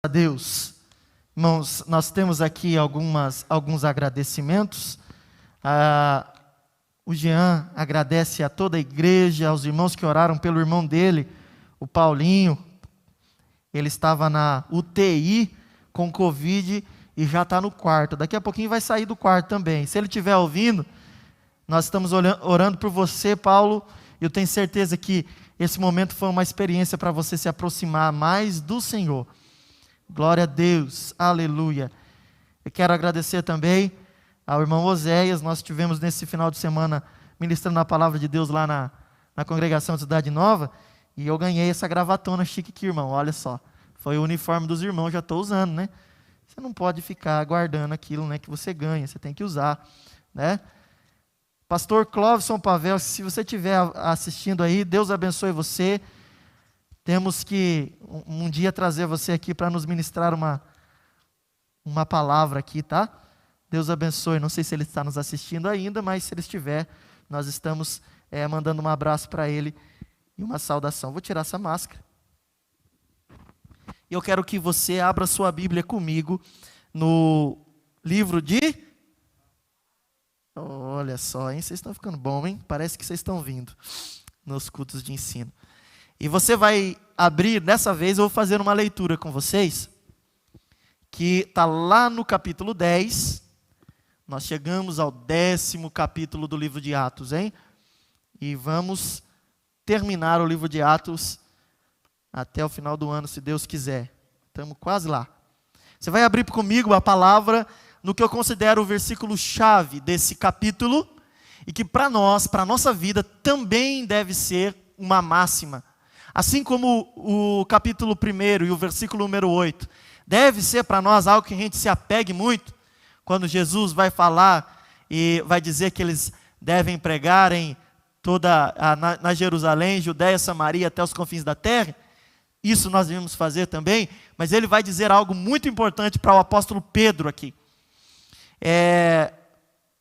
A Deus. Irmãos, nós temos aqui alguns agradecimentos. O Jean agradece a toda a igreja, aos irmãos que oraram pelo irmão dele, o Paulinho. Ele estava na UTI com Covid e já está no quarto. Daqui a pouquinho vai sair do quarto também. Se ele estiver ouvindo, nós estamos orando por você, Paulo. Eu tenho certeza que esse momento foi uma experiência para você se aproximar mais do Senhor. Glória a Deus, aleluia. Eu quero agradecer também ao irmão Oséias. Nós estivemos nesse final de semana ministrando a palavra de Deus lá na congregação de Cidade Nova, e eu ganhei essa gravatona chique aqui, irmão, olha só. Foi o uniforme dos irmãos, já estou usando, né? Você não pode ficar guardando aquilo, né, que você ganha, você tem que usar, né? Pastor Clóvis Pavel, se você estiver assistindo aí, Deus abençoe você. Temos que um dia trazer você aqui para nos ministrar uma palavra aqui, tá? Deus abençoe. Não sei se ele está nos assistindo ainda, mas se ele estiver, nós estamos mandando um abraço para ele e uma saudação. Vou tirar essa máscara. E eu quero que você abra sua Bíblia comigo no livro de... Olha só, hein? Vocês estão ficando bom, hein? Parece que vocês estão vindo nos cultos de ensino. E você vai abrir, dessa vez eu vou fazer uma leitura com vocês, que está lá no capítulo 10, nós chegamos ao 10º capítulo do livro de Atos, hein? E vamos terminar o livro de Atos até o final do ano, se Deus quiser. Estamos quase lá. Você vai abrir comigo a palavra no que eu considero o versículo-chave desse capítulo, e que para nós, para a nossa vida, também deve ser uma máxima. Assim como o capítulo 1 e o versículo número 8, deve ser para nós algo que a gente se apegue muito, quando Jesus vai falar e vai dizer que eles devem pregar em na Jerusalém, Judéia, Samaria, até os confins da terra. Isso nós devemos fazer também, mas ele vai dizer algo muito importante para o apóstolo Pedro aqui.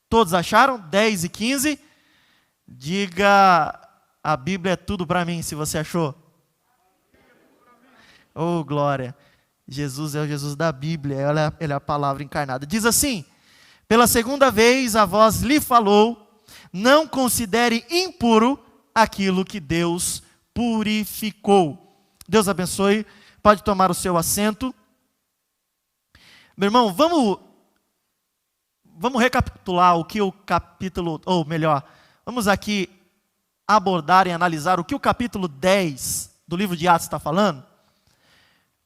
Todos acharam? 10 e 15? Diga... A Bíblia é tudo para mim, se você achou. Oh, glória. Jesus é o Jesus da Bíblia, ele é a palavra encarnada. Diz assim: pela segunda vez a voz lhe falou, não considere impuro aquilo que Deus purificou. Deus abençoe, pode tomar o seu assento. Meu irmão, vamos recapitular o que o capítulo, ou melhor, vamos aqui abordar e analisar o que o capítulo 10 do livro de Atos está falando.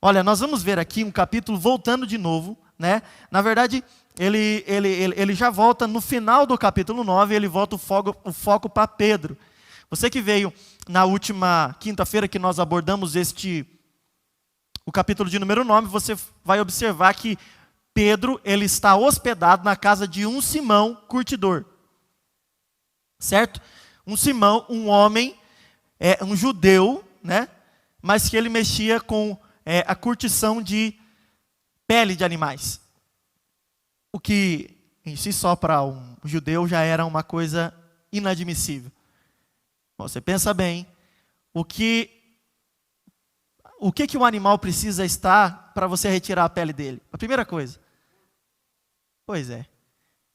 Olha, nós vamos ver aqui um capítulo voltando de novo, né? Na verdade, ele já volta no final do capítulo 9, ele volta o foco para Pedro. Você que veio na última quinta-feira que nós abordamos o capítulo de número 9, você vai observar que Pedro, ele está hospedado na casa de um Simão curtidor. Certo? Um Simão, um homem, um judeu, né? Mas que ele mexia com a curtição de pele de animais. O que, em si só para um judeu, já era uma coisa inadmissível. Você pensa bem, o que um animal precisa estar para você retirar a pele dele? A primeira coisa. Pois é,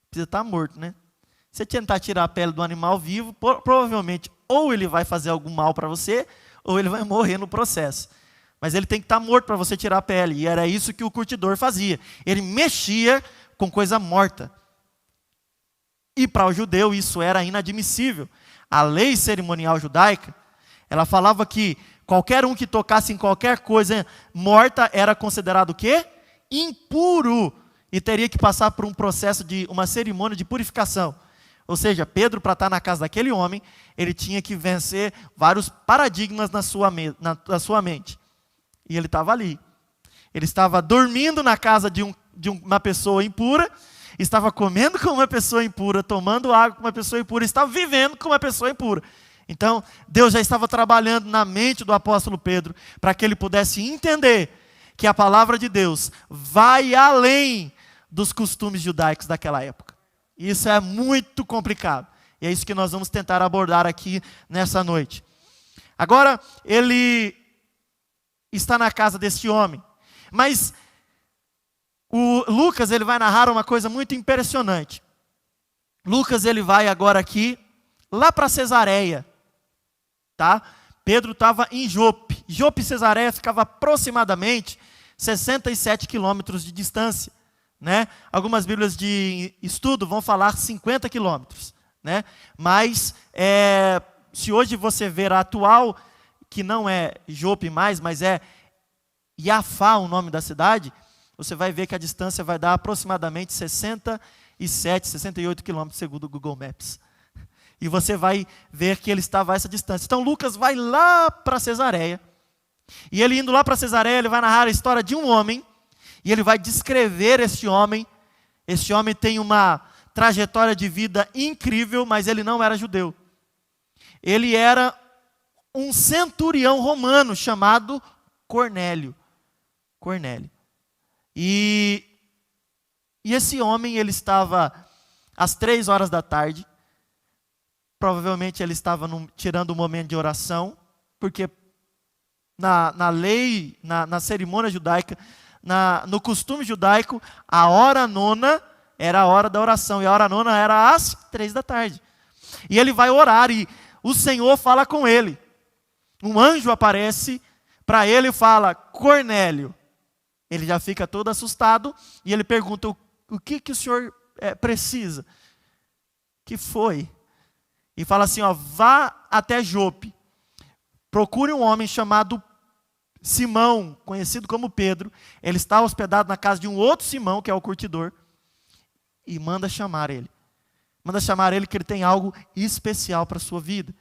precisa estar morto, né? Se você tentar tirar a pele do animal vivo, provavelmente ou ele vai fazer algum mal para você, ou ele vai morrer no processo. Mas ele tem que estar morto para você tirar a pele. E era isso que o curtidor fazia. Ele mexia com coisa morta. E para o judeu isso era inadmissível. A lei cerimonial judaica, ela falava que qualquer um que tocasse em qualquer coisa morta era considerado o quê? Impuro. E teria que passar por um processo de uma cerimônia de purificação. Ou seja, Pedro, para estar na casa daquele homem, ele tinha que vencer vários paradigmas na sua mente. E ele estava ali. Ele estava dormindo na casa de uma pessoa impura, estava comendo com uma pessoa impura, tomando água com uma pessoa impura, estava vivendo com uma pessoa impura. Então, Deus já estava trabalhando na mente do apóstolo Pedro, para que ele pudesse entender que a palavra de Deus vai além dos costumes judaicos daquela época. Isso é muito complicado. E é isso que nós vamos tentar abordar aqui nessa noite. Agora, ele está na casa deste homem. Mas o Lucas, ele vai narrar uma coisa muito impressionante. Lucas, ele vai agora aqui, lá para Cesareia, tá? Pedro estava em Jope. Jope e Cesareia ficava aproximadamente 67 quilômetros de distância, né? Algumas bíblias de estudo vão falar 50 quilômetros, né? Mas, se hoje você ver a atual, que não é Jope mais, mas é Jafá o nome da cidade, você vai ver que a distância vai dar aproximadamente 67, 68 quilômetros, segundo o Google Maps. E você vai ver que ele estava a essa distância. Então Lucas vai lá para Cesareia. E ele indo lá para Cesareia, ele vai narrar a história de um homem. E ele vai descrever este homem. Este homem tem uma trajetória de vida incrível, mas ele não era judeu. Ele era um centurião romano chamado Cornélio. Cornélio. E esse homem, ele estava às 3 horas da tarde. Provavelmente ele estava tirando um momento de oração, porque na lei, na cerimônia judaica, no costume judaico, a hora nona era a hora da oração, e a hora nona era às 3 da tarde. E ele vai orar, e o Senhor fala com ele. Um anjo aparece para ele e fala: Cornélio. Ele já fica todo assustado, e ele pergunta: o que o senhor precisa? Que foi? E fala assim, vá até Jope, procure um homem chamado Simão, conhecido como Pedro. Ele está hospedado na casa de um outro Simão, que é o curtidor, e manda chamar ele. Manda chamar ele, que ele tem algo especial para a sua vida.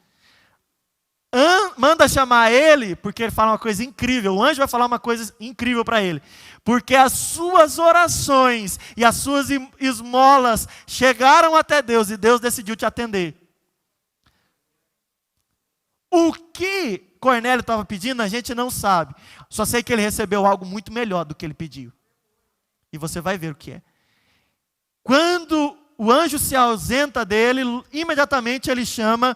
Manda chamar ele, porque ele fala uma coisa incrível. O anjo vai falar uma coisa incrível para ele. Porque as suas orações e as suas esmolas chegaram até Deus, e Deus decidiu te atender. O que Cornélio estava pedindo, a gente não sabe. Só sei que ele recebeu algo muito melhor do que ele pediu. E você vai ver o que é. Quando o anjo se ausenta dele, imediatamente ele chama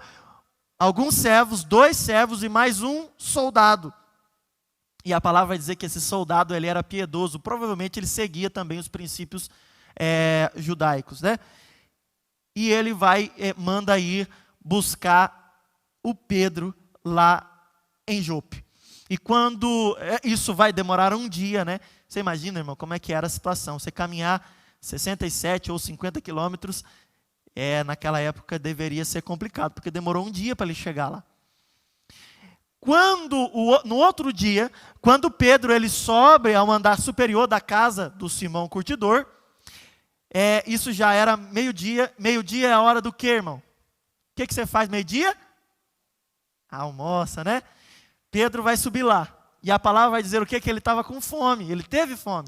alguns servos, 2 servos e mais um soldado. E a palavra vai dizer que esse soldado, ele era piedoso. Provavelmente ele seguia também os princípios judaicos, né? E ele manda ir buscar o Pedro lá em Jope. E quando isso vai demorar um dia, né? Você imagina, irmão, como é que era a situação? Você caminhar 67 ou 50 quilômetros, naquela época deveria ser complicado, porque demorou um dia para ele chegar lá. No outro dia, quando Pedro ele sobe ao andar superior da casa do Simão Curtidor, isso já era meio-dia. Meio-dia é a hora do quê, irmão? O que você faz meio-dia? Almoça, né? Pedro vai subir lá. E a palavra vai dizer o quê? Que ele estava com fome. Ele teve fome.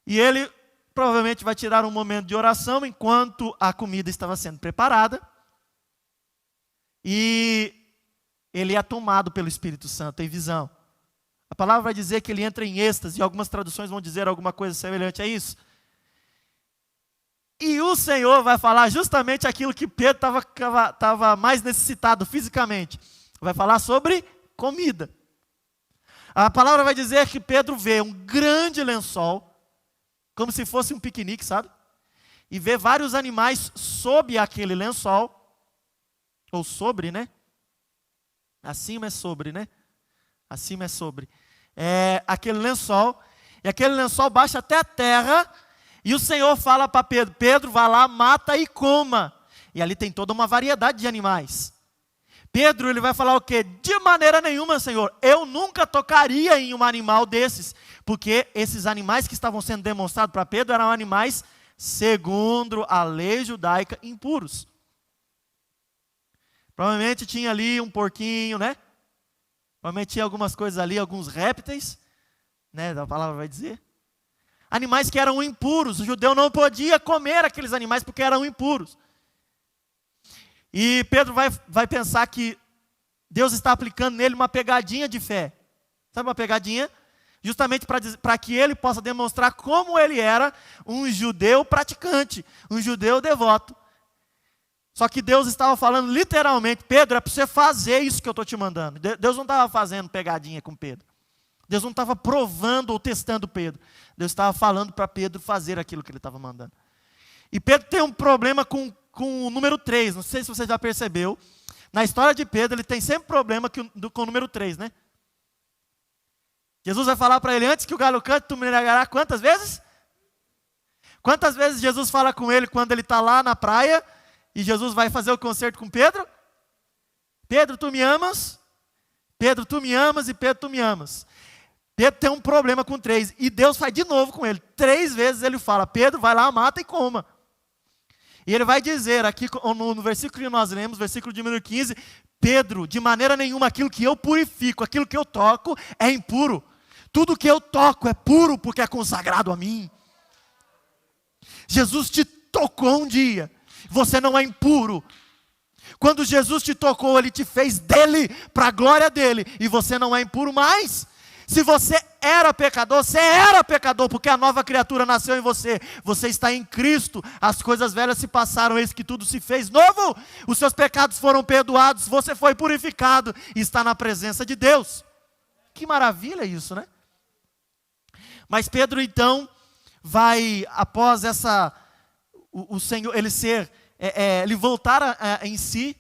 E ele provavelmente vai tirar um momento de oração enquanto a comida estava sendo preparada. E ele é tomado pelo Espírito Santo em visão. A palavra vai dizer que ele entra em êxtase. E algumas traduções vão dizer alguma coisa semelhante a isso. E o Senhor vai falar justamente aquilo que Pedro estava mais necessitado fisicamente. Vai falar sobre comida. A palavra vai dizer que Pedro vê um grande lençol, como se fosse um piquenique, sabe? E vê vários animais sob aquele lençol, ou sobre, né? Acima é sobre, né? Acima é sobre. Aquele lençol, e aquele lençol baixa até a terra. E o Senhor fala para Pedro: Pedro, vá lá, mata e coma. E ali tem toda uma variedade de animais. Pedro, ele vai falar o quê? De maneira nenhuma, Senhor, eu nunca tocaria em um animal desses. Porque esses animais que estavam sendo demonstrados para Pedro eram animais, segundo a lei judaica, impuros. Provavelmente tinha ali um porquinho, né? Provavelmente tinha algumas coisas ali, alguns répteis, né? A palavra vai dizer. Animais que eram impuros. O judeu não podia comer aqueles animais porque eram impuros. E Pedro vai pensar que Deus está aplicando nele uma pegadinha de fé. Sabe uma pegadinha? Justamente para que ele possa demonstrar como ele era um judeu praticante, um judeu devoto. Só que Deus estava falando literalmente: Pedro, é para você fazer isso que eu estou te mandando. Deus não estava fazendo pegadinha com Pedro. Deus não estava provando ou testando Pedro. Deus estava falando para Pedro fazer aquilo que ele estava mandando. E Pedro tem um problema com o número 3. Não sei se você já percebeu. Na história de Pedro, ele tem sempre problema com o número 3, né? Jesus vai falar para ele, antes que o galo cante, tu me negarás quantas vezes? Quantas vezes Jesus fala com ele quando ele está lá na praia, e Jesus vai fazer o concerto com Pedro? Pedro, tu me amas? Pedro, tu me amas, e Pedro, tu me amas. Pedro tem um problema com 3, e Deus faz de novo com ele. 3 vezes ele fala, Pedro, vai lá, mata e coma. E ele vai dizer aqui no versículo que nós lemos, versículo de número 15, Pedro, de maneira nenhuma aquilo que eu purifico, aquilo que eu toco é impuro. Tudo que eu toco é puro porque é consagrado a mim. Jesus te tocou um dia, você não é impuro. Quando Jesus te tocou, Ele te fez dele, para a glória dele, e você não é impuro mais. Se você era pecador, você era pecador, porque a nova criatura nasceu em você. Você está em Cristo, as coisas velhas se passaram, eis que tudo se fez novo. Os seus pecados foram perdoados, você foi purificado, e está na presença de Deus. Que maravilha isso, né? Mas Pedro então vai, após o Senhor, ele voltar em si,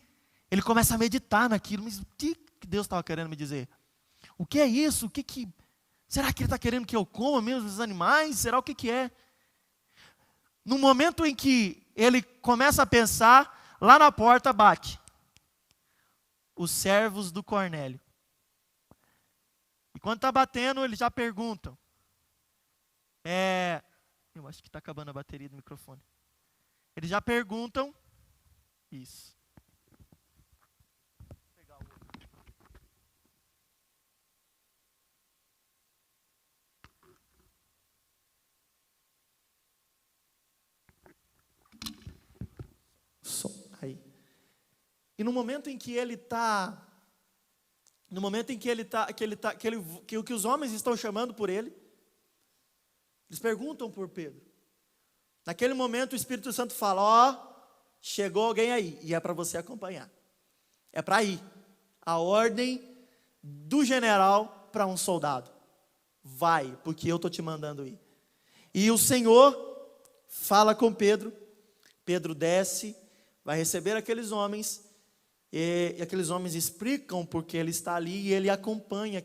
ele começa a meditar naquilo. Mas o que Deus estava querendo me dizer? O que é isso? Será que Ele está querendo que eu coma mesmo os animais? Será o que é? No momento em que ele começa a pensar, lá na porta bate os servos do Cornélio. E quando está batendo, eles já perguntam. Eu acho que está acabando a bateria do microfone. Eles já perguntam. Isso. Vou pegar o outro. Aí. E no momento em que ele está, que os homens estão chamando por ele, eles perguntam por Pedro. Naquele momento o Espírito Santo fala, chegou alguém aí, e é para você acompanhar. É para ir. A ordem do general para um soldado. Vai, porque eu estou te mandando ir. E o Senhor fala com Pedro. Pedro desce, vai receber aqueles homens, e aqueles homens explicam porque ele está ali, e ele acompanha,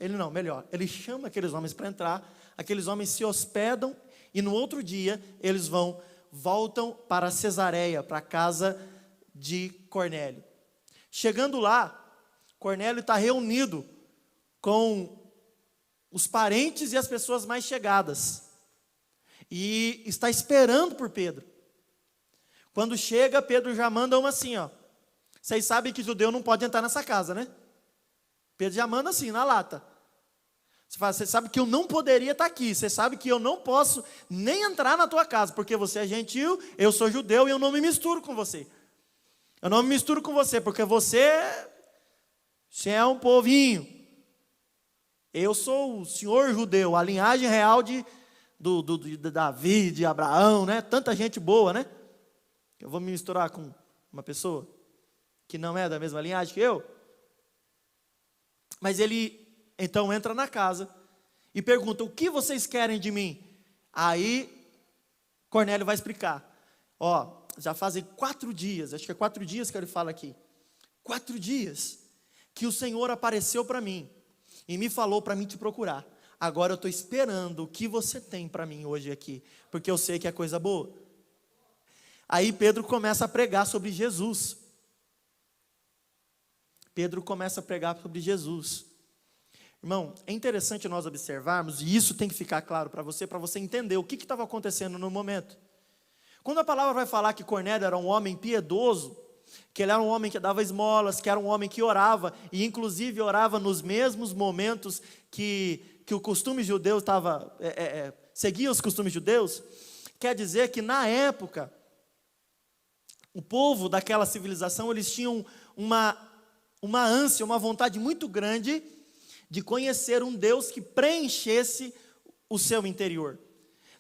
ele chama aqueles homens para entrar, aqueles homens se hospedam, e no outro dia eles voltam para Cesareia, para a casa de Cornélio. Chegando lá, Cornélio está reunido com os parentes e as pessoas mais chegadas, e está esperando por Pedro. Quando chega, Pedro já manda uma assim, vocês sabem que judeu não pode entrar nessa casa, né? Pedro já manda assim, na lata. Você sabe que eu não poderia estar aqui, você sabe que eu não posso nem entrar na tua casa, porque você é gentil, eu sou judeu e eu não me misturo com você. Eu não me misturo com você, porque você é um povinho. Eu sou o senhor judeu, a linhagem real de Davi, de Abraão, né? Tanta gente boa, né? Eu vou me misturar com uma pessoa que não é da mesma linhagem que eu? Mas ele então entra na casa e pergunta, o que vocês querem de mim? Aí Cornélio vai explicar. Já fazem 4 dias, acho que é 4 dias que ele fala aqui. 4 dias que o Senhor apareceu para mim e me falou para mim te procurar. Agora eu estou esperando o que você tem para mim hoje aqui, porque eu sei que é coisa boa. Aí Pedro começa a pregar sobre Jesus. Irmão, é interessante nós observarmos, e isso tem que ficar claro para você entender o que estava acontecendo no momento. Quando a palavra vai falar que Cornélio era um homem piedoso, que ele era um homem que dava esmolas, que era um homem que orava, e inclusive orava nos mesmos momentos que o costume judeu seguia os costumes judeus, quer dizer que na época, o povo daquela civilização, eles tinham uma ânsia, uma vontade muito grande de conhecer um Deus que preenchesse o seu interior.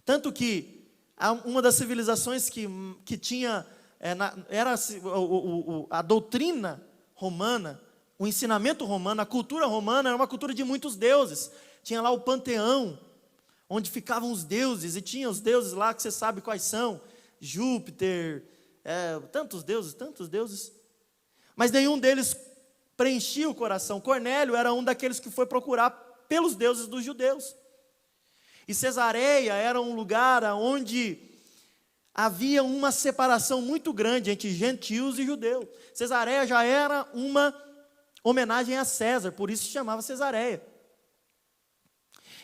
Tanto que uma das civilizações que tinha, era a doutrina romana, o ensinamento romano, a cultura romana era uma cultura de muitos deuses. tinha lá o panteão, onde ficavam os deuses, e tinha os deuses lá que você sabe quais são, Júpiter, tantos deuses, mas nenhum deles preenchia o coração. Cornélio era um daqueles que foi procurar pelos deuses dos judeus, e Cesareia era um lugar onde havia uma separação muito grande entre gentios e judeus. Cesareia já era uma homenagem a César, por isso se chamava Cesareia.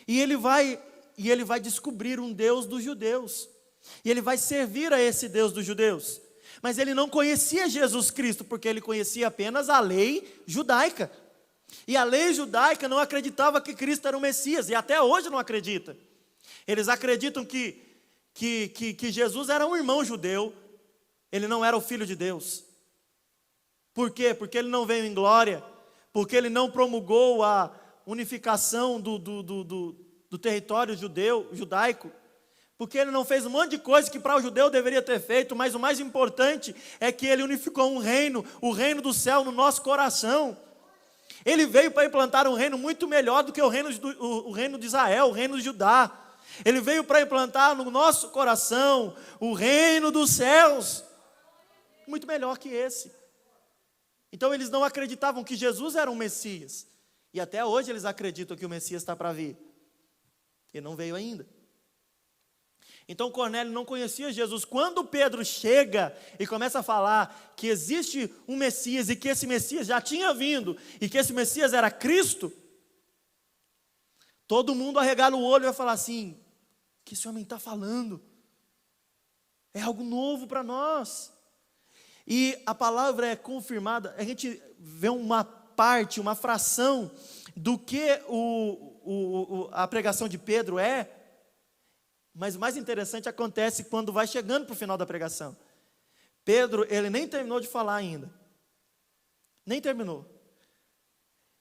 E ele vai descobrir um Deus dos judeus, e ele vai servir a esse Deus dos judeus. Mas ele não conhecia Jesus Cristo, porque ele conhecia apenas a lei judaica. E a lei judaica não acreditava que Cristo era o Messias, e até hoje não acredita. Eles acreditam que Jesus era um irmão judeu, ele não era o Filho de Deus. Por quê? Porque ele não veio em glória, porque ele não promulgou a unificação do território judaico, porque ele não fez um monte de coisa que para o judeu deveria ter feito, mas o mais importante é que ele unificou um reino, o reino do céu no nosso coração. Ele veio para implantar um reino muito melhor do que o reino de Israel, o reino de Judá. Ele veio para implantar no nosso coração o reino dos céus, muito melhor que esse. Então eles não acreditavam que Jesus era um Messias, e até hoje eles acreditam que o Messias está para vir, ele não veio ainda. Então Cornélio não conhecia Jesus. Quando Pedro chega e começa a falar que existe um Messias, e que esse Messias já tinha vindo, e que esse Messias era Cristo, todo mundo arregala o olho e vai falar assim: o que esse homem está falando? É algo novo para nós. E a palavra é confirmada, a gente vê uma parte, uma fração do que a pregação de Pedro é, mas o mais interessante acontece quando vai chegando para o final da pregação. Pedro, ele nem terminou de falar ainda, nem terminou.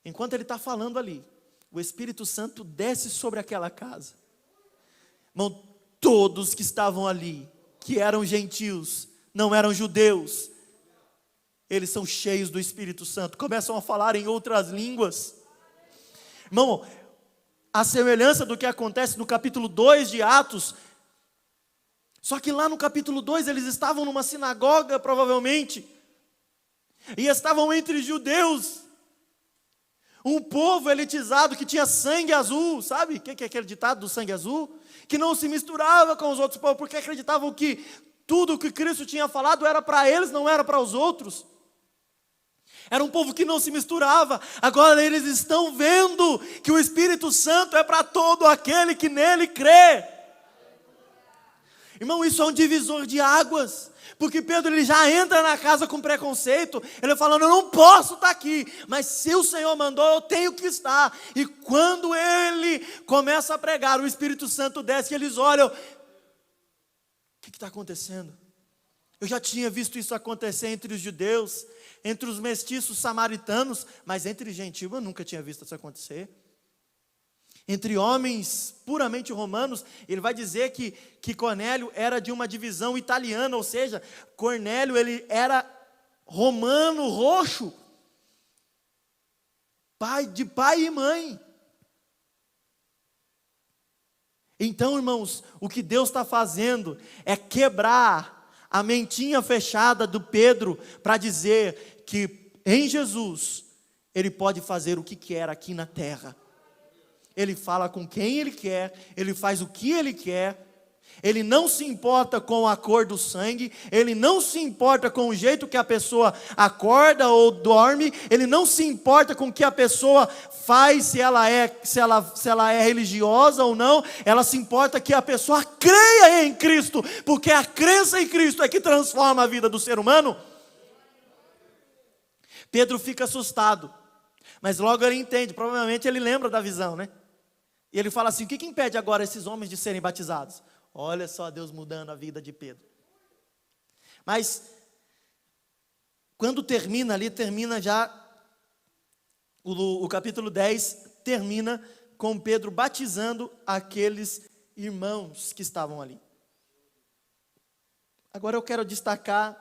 Enquanto ele está falando ali, o Espírito Santo desce sobre aquela casa. Irmão, todos que estavam ali, que eram gentios, não eram judeus, eles são cheios do Espírito Santo, começam a falar em outras línguas. Irmão, a semelhança do que acontece no capítulo 2 de Atos, só que lá no capítulo 2 eles estavam numa sinagoga provavelmente, e estavam entre judeus, um povo elitizado que tinha sangue azul, sabe o que é aquele ditado do sangue azul? Que não se misturava com os outros povos, porque acreditavam que tudo o que Cristo tinha falado era para eles, não era para os outros. Era um povo que não se misturava. Agora eles estão vendo que o Espírito Santo é para todo aquele que nele crê. Irmão, isso é um divisor de águas, porque Pedro ele já entra na casa com preconceito, ele falando: eu não posso estar aqui, mas se o Senhor mandou, eu tenho que estar. E quando ele começa a pregar, o Espírito Santo desce e eles olham: o que está acontecendo? Eu já tinha visto isso acontecer entre os judeus, entre os mestiços samaritanos, mas entre gentios eu nunca tinha visto isso acontecer. Entre homens puramente romanos, ele vai dizer que Cornélio era de uma divisão italiana, ou seja, Cornélio ele era romano roxo, de pai e mãe. Então, irmãos, o que Deus está fazendo é quebrar a mentinha fechada do Pedro para dizer que em Jesus ele pode fazer o que quer aqui na terra. Ele fala com quem ele quer, ele faz o que ele quer, ele não se importa com a cor do sangue, ele não se importa com o jeito que a pessoa acorda ou dorme, ele não se importa com o que a pessoa faz, se ela é religiosa ou não, ela se importa que a pessoa creia em Cristo, porque a crença em Cristo é que transforma a vida do ser humano. Pedro fica assustado, mas logo ele entende, provavelmente ele lembra da visão, né? E ele fala assim: o que impede agora esses homens de serem batizados? Olha só Deus mudando a vida de Pedro. Mas, quando termina ali, termina já, o capítulo 10, termina com Pedro batizando aqueles irmãos que estavam ali. Agora eu quero destacar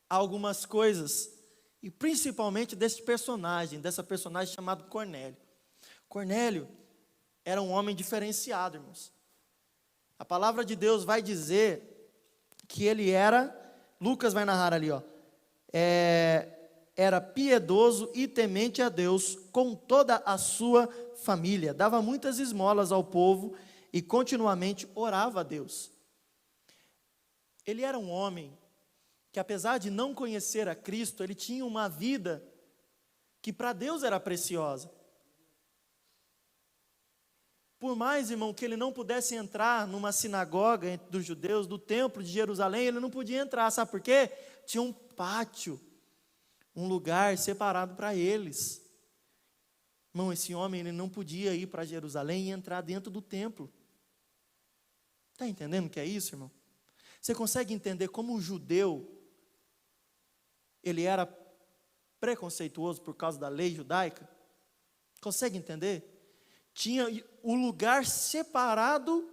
algumas coisas E principalmente dessa personagem chamado Cornélio. Cornélio era um homem diferenciado, irmãos. A palavra de Deus vai dizer que ele era, Lucas vai narrar ali, era piedoso e temente a Deus com toda a sua família. Dava muitas esmolas ao povo e continuamente orava a Deus. Ele era um homem que, apesar de não conhecer a Cristo, ele tinha uma vida que para Deus era preciosa. Por mais, irmão, que ele não pudesse entrar numa sinagoga dos judeus, do templo de Jerusalém, ele não podia entrar, sabe por quê? Tinha um pátio, um lugar separado para eles. Irmão, esse homem ele não podia ir para Jerusalém e entrar dentro do templo. Está entendendo o que é isso, irmão? Você consegue entender como o judeu, ele era preconceituoso por causa da lei judaica? Consegue entender? Tinha o lugar separado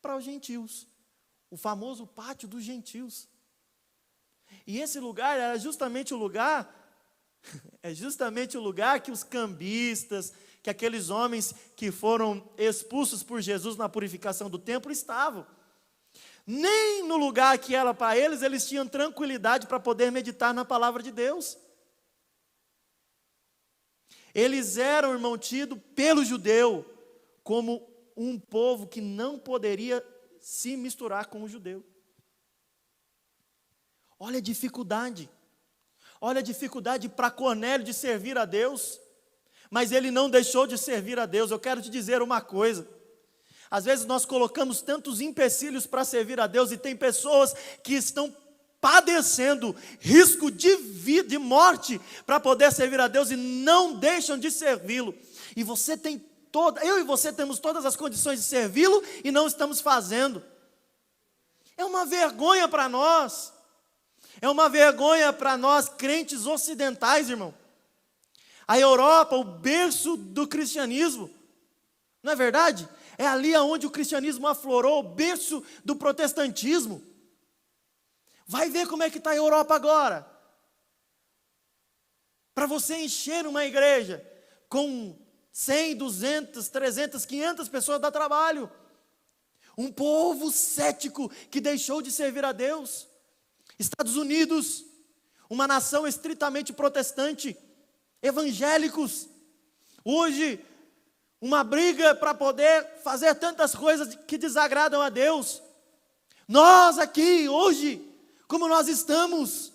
para os gentios, o famoso pátio dos gentios. E esse lugar era justamente o lugar, que os cambistas, que aqueles homens que foram expulsos por Jesus na purificação do templo estavam. Nem no lugar que era para eles, eles tinham tranquilidade para poder meditar na palavra de Deus. Eles eram, irmão, tidos pelo judeu como um povo que não poderia se misturar com o judeu. Olha a dificuldade para Cornélio de servir a Deus, mas ele não deixou de servir a Deus. Eu quero te dizer uma coisa, às vezes nós colocamos tantos empecilhos para servir a Deus, e tem pessoas que estão padecendo risco de vida, de morte, para poder servir a Deus, e não deixam de servi-lo, e eu e você temos todas as condições de servi-lo, e não estamos fazendo. É uma vergonha para nós, crentes ocidentais, irmão. A Europa, o berço do cristianismo, não é verdade? É ali onde o cristianismo aflorou, o berço do protestantismo. Vai ver como é que está a Europa agora. Para você encher uma igreja com 100, 200, 300, 500 pessoas dá trabalho. Um povo cético que deixou de servir a Deus. Estados Unidos, uma nação estritamente protestante, evangélicos. Hoje, uma briga para poder fazer tantas coisas que desagradam a Deus. Nós aqui, hoje, como nós estamos,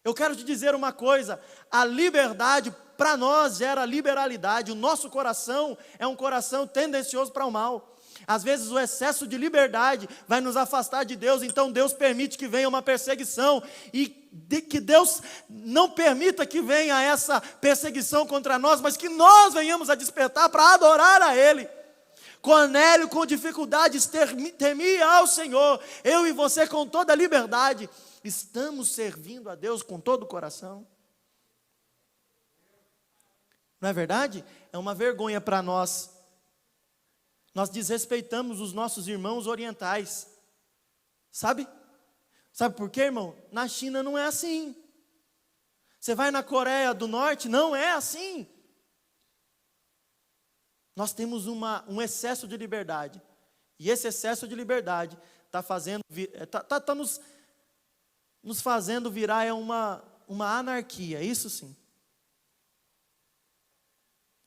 eu quero te dizer uma coisa, a liberdade para nós gera liberalidade, o nosso coração é um coração tendencioso para o mal. Às vezes o excesso de liberdade vai nos afastar de Deus, então Deus permite que venha uma perseguição, e que Deus não permita que venha essa perseguição contra nós, mas que nós venhamos a despertar para adorar a Ele. Cornélio com dificuldades temia ao Senhor, eu e você com toda a liberdade, estamos servindo a Deus com todo o coração? Não é verdade? É uma vergonha para nós. Nós desrespeitamos os nossos irmãos orientais. Sabe? Sabe por quê, irmão? Na China não é assim. Você vai na Coreia do Norte, não é assim. Nós temos um excesso de liberdade. E esse excesso de liberdade está nos fazendo virar uma anarquia, isso sim.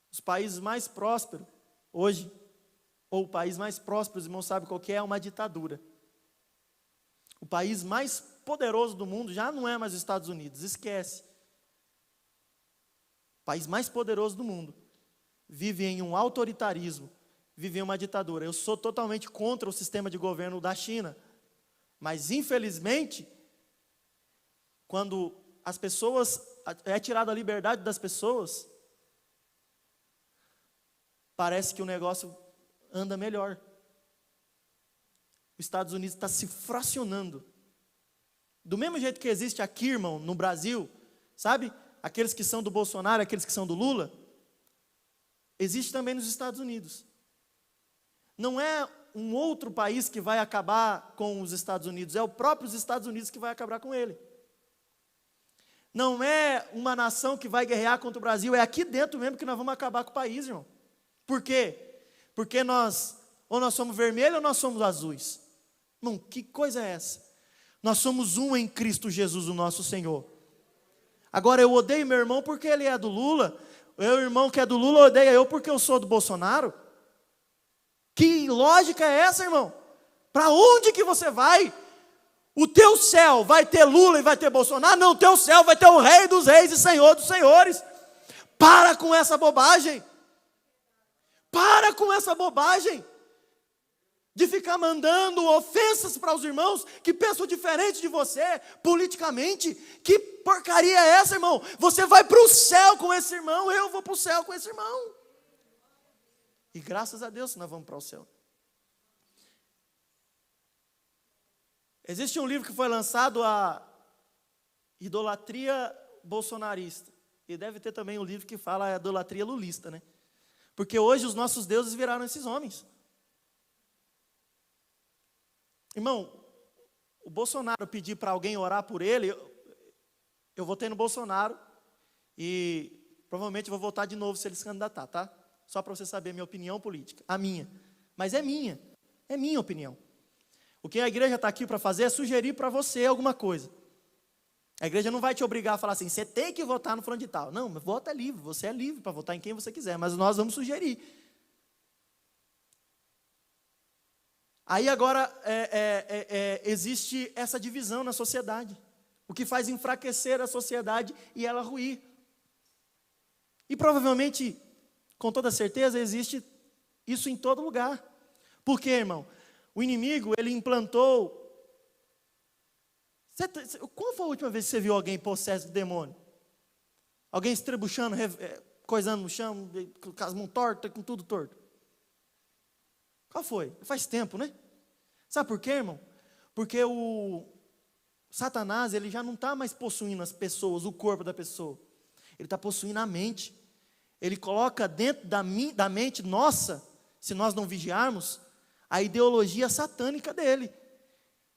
Os países mais prósperos hoje, ou o país mais próspero, os irmãos sabem qual que é? Uma ditadura. O país mais poderoso do mundo já não é mais os Estados Unidos, esquece. O país mais poderoso do mundo vive em um autoritarismo, vive em uma ditadura. Eu sou totalmente contra o sistema de governo da China, mas infelizmente, quando as pessoas, é tirada a liberdade das pessoas, parece que o negócio anda melhor. Os Estados Unidos está se fracionando. Do mesmo jeito que existe aqui, irmão, no Brasil, sabe? Aqueles que são do Bolsonaro, aqueles que são do Lula, existe também nos Estados Unidos. Não é um outro país que vai acabar com os Estados Unidos, é o próprio Estados Unidos que vai acabar com ele. Não é uma nação que vai guerrear contra o Brasil, é aqui dentro mesmo que nós vamos acabar com o país, irmão. Por quê? Porque ou nós somos vermelhos ou nós somos azuis. Irmão, que coisa é essa? Nós somos um em Cristo Jesus, o nosso Senhor. Agora eu odeio meu irmão porque ele é do Lula, o irmão que é do Lula odeia eu porque eu sou do Bolsonaro. Que lógica é essa, irmão? Para onde que você vai? O teu céu vai ter Lula e vai ter Bolsonaro? Não, o teu céu vai ter o Rei dos Reis e Senhor dos Senhores. Para com essa bobagem. Para com essa bobagem. De ficar mandando ofensas para os irmãos que pensam diferente de você, politicamente. Que porcaria é essa, irmão? Você vai para o céu com esse irmão, eu vou para o céu com esse irmão. E graças a Deus nós vamos para o céu. Existe um livro que foi lançado, a Idolatria Bolsonarista. E deve ter também um livro que fala a idolatria lulista, né? Porque hoje os nossos deuses viraram esses homens. Irmão, o Bolsonaro pedir para alguém orar por ele, eu votei no Bolsonaro e provavelmente vou votar de novo se ele se candidatar, tá? Só para você saber a minha opinião política, a minha. Mas é minha opinião. O que a igreja está aqui para fazer é sugerir para você alguma coisa. A igreja não vai te obrigar a falar assim, você tem que votar no fulano de tal. Não, vota livre, você é livre para votar em quem você quiser, mas nós vamos sugerir. Aí agora existe essa divisão na sociedade, o que faz enfraquecer a sociedade e ela ruir. E provavelmente, com toda certeza, existe isso em todo lugar. Por quê, irmão? O inimigo, ele implantou... Qual foi a última vez que você viu alguém possesso de demônio? Alguém estrebuchando, coisando no chão, com as mãos tortas, com tudo torto? Qual foi? Faz tempo, né? Sabe por quê, irmão? Porque o Satanás, ele já não está mais possuindo as pessoas, o corpo da pessoa. Ele está possuindo a mente. Ele coloca dentro da mente nossa, se nós não vigiarmos, a ideologia satânica dele.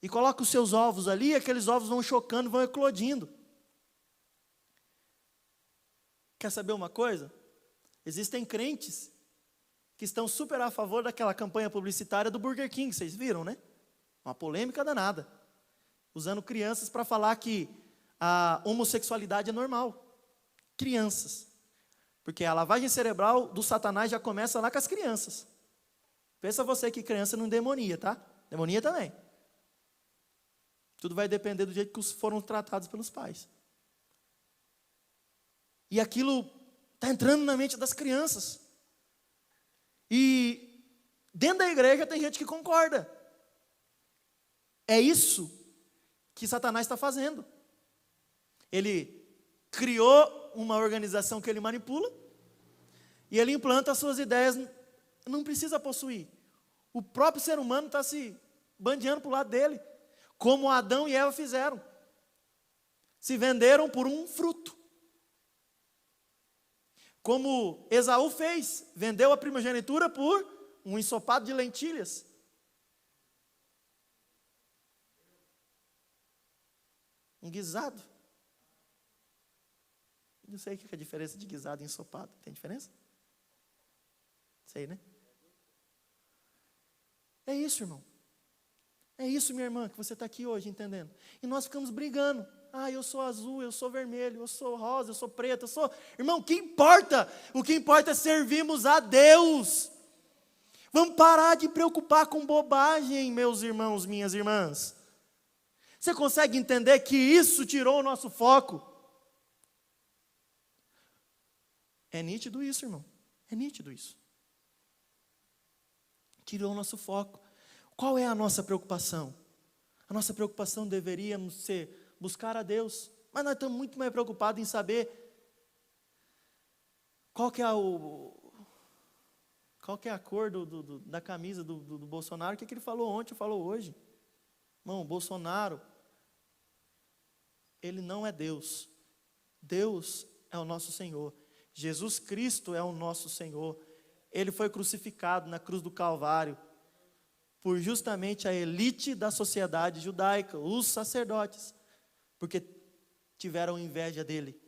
E coloca os seus ovos ali, e aqueles ovos vão chocando, vão eclodindo. Quer saber uma coisa? Existem crentes que estão super a favor daquela campanha publicitária do Burger King, vocês viram, né? Uma polêmica danada. Usando crianças para falar que a homossexualidade é normal. Crianças. Porque a lavagem cerebral do Satanás já começa lá com as crianças. Pensa você que criança não demonia, tá? Demonia também. Tudo vai depender do jeito que foram tratados pelos pais. E aquilo está entrando na mente das crianças. E dentro da igreja tem gente que concorda. É isso que Satanás está fazendo. Ele criou uma organização que ele manipula e ele implanta as suas ideias, não precisa possuir. O próprio ser humano está se bandeando para o lado dele, como Adão e Eva fizeram. Se venderam por um fruto. Como Esaú fez, vendeu a primogenitura por um ensopado de lentilhas. Um guisado. Não sei o que é a diferença de guisado e ensopado. Tem diferença? Sei, né? É isso, irmão. É isso, minha irmã, que você está aqui hoje entendendo. E nós ficamos brigando. Ah, eu sou azul, eu sou vermelho, eu sou rosa, eu sou preto, eu sou... Irmão, o que importa? O que importa é servirmos a Deus. Vamos parar de preocupar com bobagem, meus irmãos, minhas irmãs. Você consegue entender que isso tirou o nosso foco? É nítido isso, irmão. É nítido isso. Tirou o nosso foco. Qual é a nossa preocupação? A nossa preocupação deveria ser buscar a Deus. Mas nós estamos muito mais preocupados em saber qual que é a cor da camisa do Bolsonaro. O que ele falou ontem, falou hoje. Irmão, Bolsonaro, ele não é Deus. Deus é o nosso Senhor. Jesus Cristo é o nosso Senhor. Ele foi crucificado na cruz do Calvário por justamente a elite da sociedade judaica, os sacerdotes. Porque tiveram inveja dele.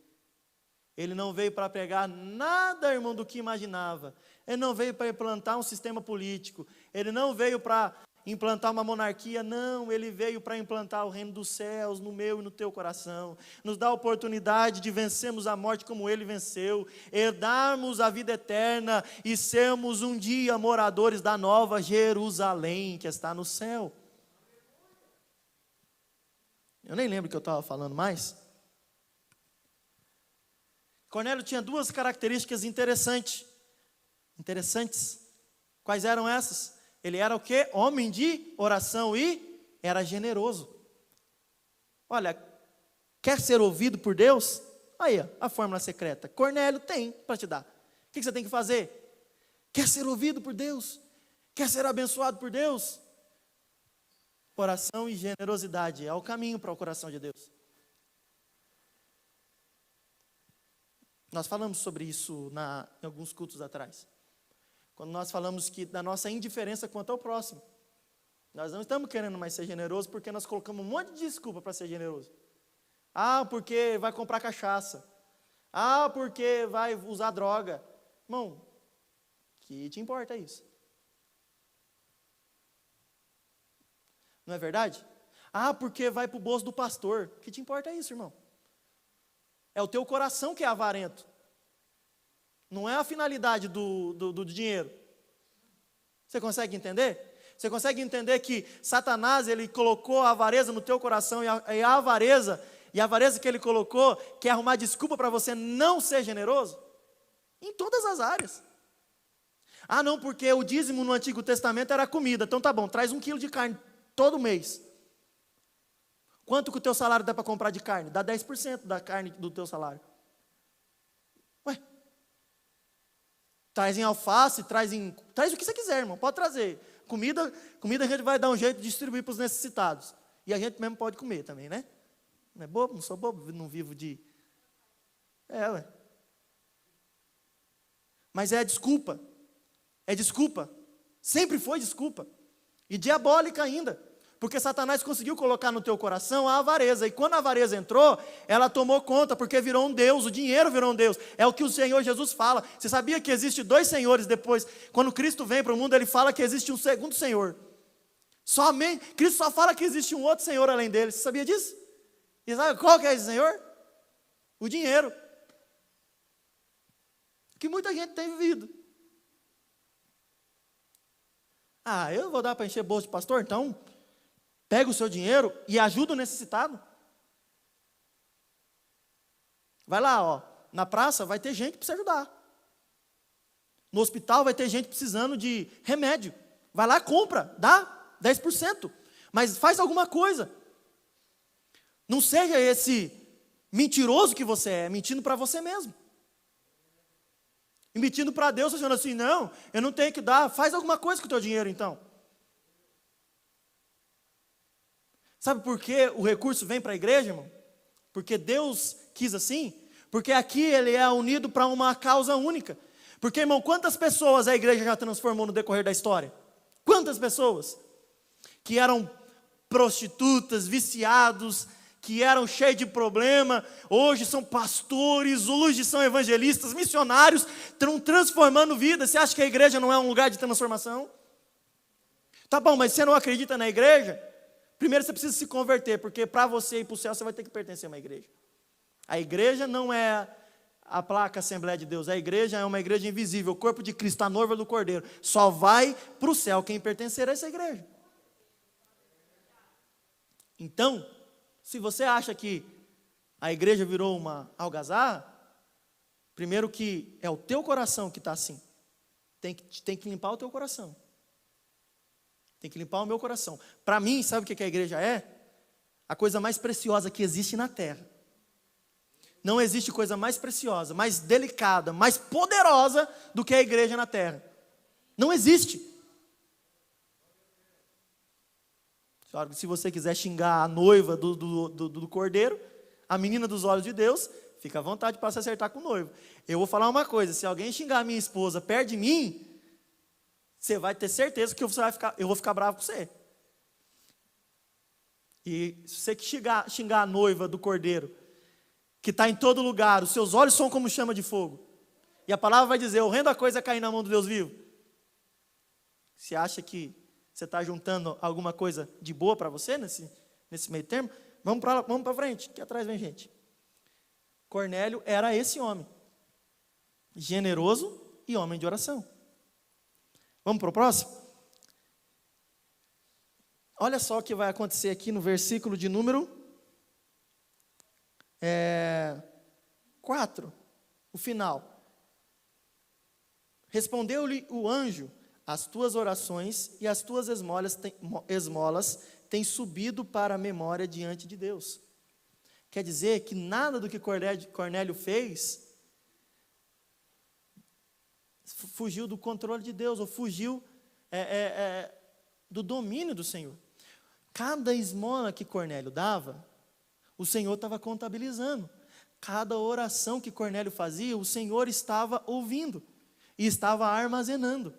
Ele não veio para pregar nada, irmão, do que imaginava. Ele não veio para implantar um sistema político. Ele não veio para implantar uma monarquia, não. Ele veio para implantar o reino dos céus no meu e no teu coração. Nos dá a oportunidade de vencermos a morte como ele venceu, herdarmos a vida eterna e sermos um dia moradores da nova Jerusalém, que está no céu. Eu nem lembro o que eu estava falando mais. Cornélio tinha duas características interessantes. Quais eram essas? Ele era o quê? Homem de oração e era generoso. Olha, quer ser ouvido por Deus? Aí, a fórmula secreta. Cornélio tem para te dar. O que você tem que fazer? Quer ser ouvido por Deus? Quer ser abençoado por Deus? Oração e generosidade é o caminho para o coração de Deus. Nós falamos sobre isso em alguns cultos atrás. Quando nós falamos da nossa indiferença quanto ao próximo. Nós não estamos querendo mais ser generosos porque nós colocamos um monte de desculpa para ser generoso. Ah, porque vai comprar cachaça. Ah, porque vai usar droga. Irmão, que te importa isso? Não é verdade? Ah, porque vai para o bolso do pastor. Que te importa isso, irmão? É o teu coração que é avarento. Não é a finalidade do dinheiro. Você consegue entender? Você consegue entender que Satanás, ele colocou a avareza no teu coração, e a avareza que ele colocou, quer arrumar desculpa para você não ser generoso? Em todas as áreas. Ah, não, porque o dízimo no Antigo Testamento era comida. Então tá bom, traz 1 quilo de carne todo mês. Quanto que o teu salário dá para comprar de carne? Dá 10% da carne do teu salário. Ué. Traz em alface, traz o que você quiser, irmão. Pode trazer. Comida a gente vai dar um jeito de distribuir para os necessitados. E a gente mesmo pode comer também, né? Não é bobo? Não sou bobo, não vivo de... ué. Mas é desculpa. É desculpa. Sempre foi desculpa. E diabólica ainda. Porque Satanás conseguiu colocar no teu coração a avareza. E quando a avareza entrou, ela tomou conta, porque virou um Deus, o dinheiro virou um Deus. É o que o Senhor Jesus fala. Você sabia que existe 2 senhores depois? Quando Cristo vem para o mundo, ele fala que existe um segundo Senhor. Cristo só fala que existe um outro Senhor além dele. Você sabia disso? E sabe qual que é esse Senhor? O dinheiro. Que muita gente tem vivido. Ah, eu vou dar para encher bolso de pastor? Então... pega o seu dinheiro e ajuda o necessitado. Vai lá, na praça vai ter gente que precisa ajudar. No hospital vai ter gente precisando de remédio. Vai lá, compra, dá 10%. Mas faz alguma coisa. Não seja esse mentiroso que você é, mentindo para você mesmo. E mentindo para Deus, dizendo assim, não, eu não tenho que dar, faz alguma coisa com o teu dinheiro então. Sabe por que o recurso vem para a igreja, irmão? Porque Deus quis assim? Porque aqui ele é unido para uma causa única. Porque, irmão, quantas pessoas a igreja já transformou no decorrer da história? Quantas pessoas? Que eram prostitutas, viciados, que eram cheios de problema, hoje são pastores, hoje são evangelistas, missionários, estão transformando vidas. Você acha que a igreja não é um lugar de transformação? Tá bom, mas você não acredita na igreja? Primeiro você precisa se converter, porque para você ir para o céu, você vai ter que pertencer a uma igreja. A igreja não é a placa Assembleia de Deus, a igreja é uma igreja invisível, o corpo de Cristo, a noiva do Cordeiro. Só vai para o céu quem pertencer a essa igreja. Então, se você acha que a igreja virou uma algazarra, primeiro que é o teu coração que está assim. Tem que limpar o teu coração. Tem que limpar o meu coração. Para mim, sabe o que a igreja é? A coisa mais preciosa que existe na terra. Não existe coisa mais preciosa, mais delicada, mais poderosa do que a igreja na terra. Não existe. Se você quiser xingar a noiva do Cordeiro, a menina dos olhos de Deus, fica à vontade para se acertar com o noivo. Eu vou falar uma coisa, se alguém xingar a minha esposa perto de mim, você vai ter certeza que eu vou ficar bravo com você. E se você xingar a noiva do Cordeiro, que está em todo lugar, os seus olhos são como chama de fogo. E a palavra vai dizer, horrenda coisa é cair na mão do Deus vivo. Você acha que você está juntando alguma coisa de boa para você nesse meio termo? Vamos para frente, que atrás vem gente. Cornélio era esse homem, generoso e homem de oração. Vamos para o próximo? Olha só o que vai acontecer aqui no versículo de número 4, o final. Respondeu-lhe o anjo, as tuas orações e as tuas esmolas têm subido para a memória diante de Deus. Quer dizer que nada do que Cornélio fez fugiu do controle de Deus, ou fugiu do domínio do Senhor. Cada esmola que Cornélio dava, o Senhor estava contabilizando. Cada oração que Cornélio fazia, o Senhor estava ouvindo e estava armazenando.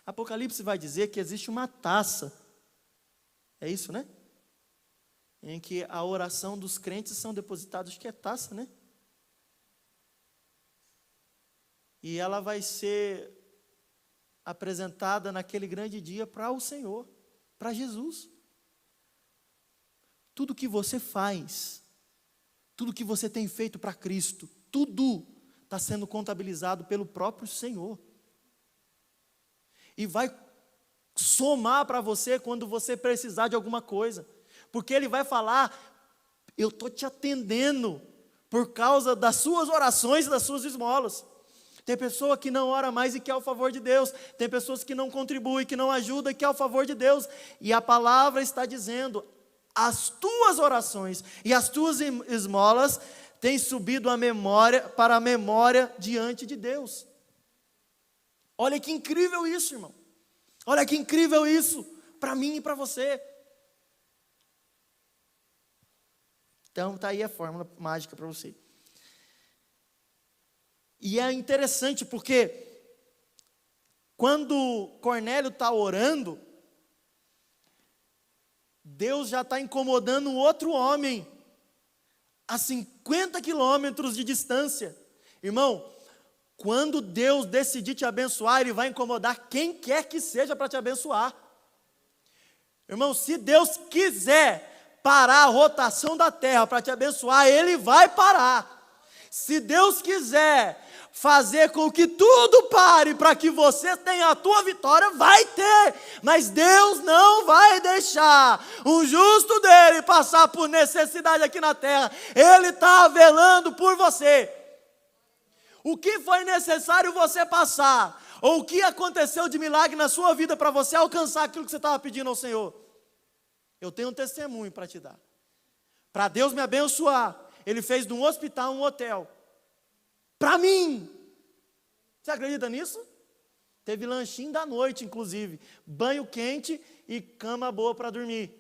Apocalipse vai dizer que existe uma taça, é isso, né? Em que a oração dos crentes são depositadas, acho que é taça, né? E ela vai ser apresentada naquele grande dia para o Senhor, para Jesus. Tudo que você faz, tudo que você tem feito para Cristo, tudo está sendo contabilizado pelo próprio Senhor. E vai somar para você quando você precisar de alguma coisa. Porque Ele vai falar, eu estou te atendendo por causa das suas orações e das suas esmolas. Tem pessoa que não ora mais e quer o favor de Deus. Tem pessoas que não contribuem, que não ajudam e quer o favor de Deus. E a palavra está dizendo, as tuas orações e as tuas esmolas têm subido para a memória diante de Deus. Olha que incrível isso, irmão. Olha que incrível isso para mim e para você. Então está aí a fórmula mágica para você. E é interessante porque quando Cornélio está orando, Deus já está incomodando um outro homem a 50 quilômetros de distância. Irmão, quando Deus decidir te abençoar, Ele vai incomodar quem quer que seja para te abençoar. Irmão, se Deus quiser parar a rotação da terra para te abençoar, Ele vai parar. Se Deus quiser fazer com que tudo pare para que você tenha a tua vitória, vai ter. Mas Deus não vai deixar o justo dele passar por necessidade aqui na terra. Ele está velando por você. O que foi necessário você passar, ou o que aconteceu de milagre na sua vida para você alcançar aquilo que você estava pedindo ao Senhor? Eu tenho um testemunho para te dar. Para Deus me abençoar, Ele fez de um hospital um hotel. Para mim. Você acredita nisso? Teve lanchinho da noite, inclusive. Banho quente e cama boa para dormir.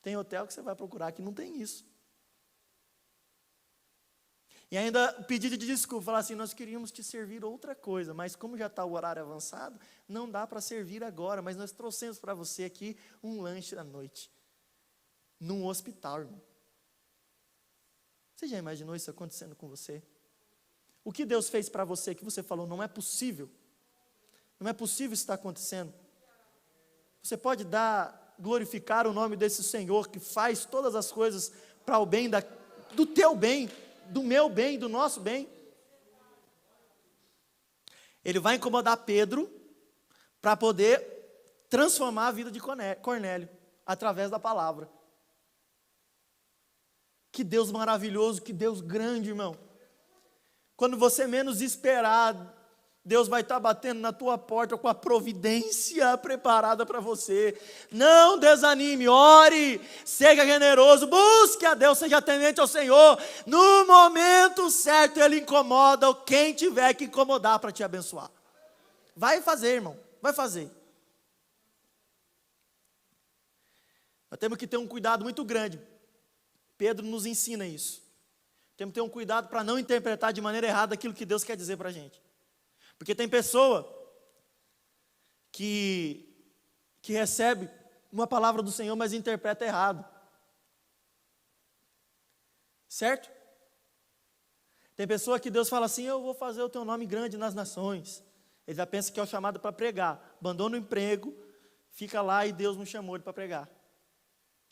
Tem hotel que você vai procurar que não tem isso. E ainda o pedido de desculpa, falar assim, nós queríamos te servir outra coisa, mas como já está o horário avançado, não dá para servir agora, mas nós trouxemos para você aqui um lanche da noite. Num hospital, irmão. Você já imaginou isso acontecendo com você? O que Deus fez para você que você falou, não é possível. Não é possível isso estar acontecendo. Você pode glorificar o nome desse Senhor que faz todas as coisas para o bem do teu bem, do meu bem, do nosso bem. Ele vai incomodar Pedro para poder transformar a vida de Cornélio através da palavra. Que Deus maravilhoso, que Deus grande, irmão. Quando você menos esperar, Deus vai estar batendo na tua porta com a providência preparada para você. Não desanime, ore, seja generoso, busque a Deus, seja temente ao Senhor. No momento certo, Ele incomoda quem tiver que incomodar para te abençoar. Vai fazer, irmão, vai fazer. Nós temos que ter um cuidado muito grande. Pedro nos ensina isso. Temos que ter um cuidado para não interpretar de maneira errada aquilo que Deus quer dizer para a gente. Porque tem pessoa que recebe uma palavra do Senhor, mas interpreta errado. Certo? Tem pessoa que Deus fala assim, eu vou fazer o teu nome grande nas nações. Ele já pensa que é o chamado para pregar. Abandona o emprego, fica lá e Deus não chamou ele para pregar.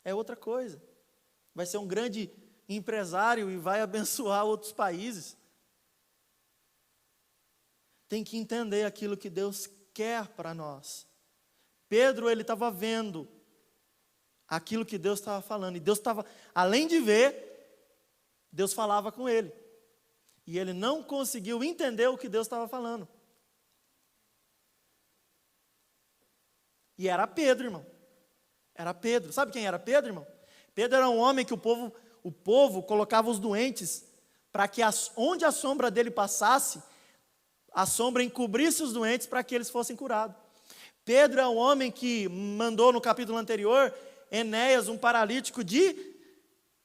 É outra coisa. Vai ser um grande empresário e vai abençoar outros países. Tem que entender aquilo que Deus quer para nós. Pedro, ele estava vendo aquilo que Deus estava falando. E Deus estava, além de ver, Deus falava com ele. E ele não conseguiu entender o que Deus estava falando. E era Pedro, irmão. Era Pedro. Sabe quem era Pedro, irmão? Pedro era um homem que o povo colocava os doentes para que onde a sombra dele passasse, a sombra encobrisse os doentes para que eles fossem curados. Pedro é um homem que mandou no capítulo anterior, Enéas, um paralítico de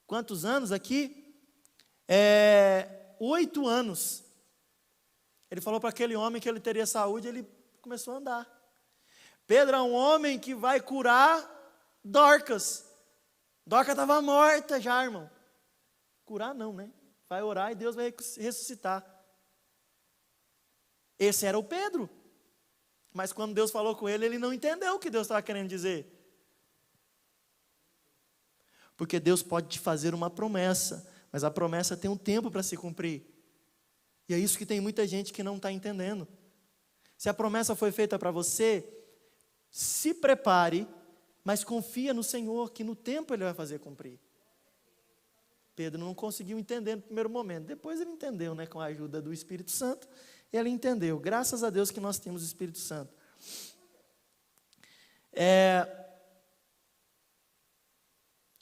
quantos anos aqui? 8 anos. Ele falou para aquele homem que ele teria saúde, ele começou a andar. Pedro é um homem que vai curar Dorcas. Dorcas estava morta já, irmão. Curar não, né? Vai orar e Deus vai ressuscitar. Esse era o Pedro. Mas quando Deus falou com ele, ele não entendeu o que Deus estava querendo dizer. Porque Deus pode te fazer uma promessa, mas a promessa tem um tempo para se cumprir. E é isso que tem muita gente que não está entendendo. Se a promessa foi feita para você, se prepare, mas confia no Senhor, que no tempo Ele vai fazer cumprir. Pedro não conseguiu entender no primeiro momento. Depois ele entendeu, né, com a ajuda do Espírito Santo. Ele entendeu. Graças a Deus que nós temos o Espírito Santo.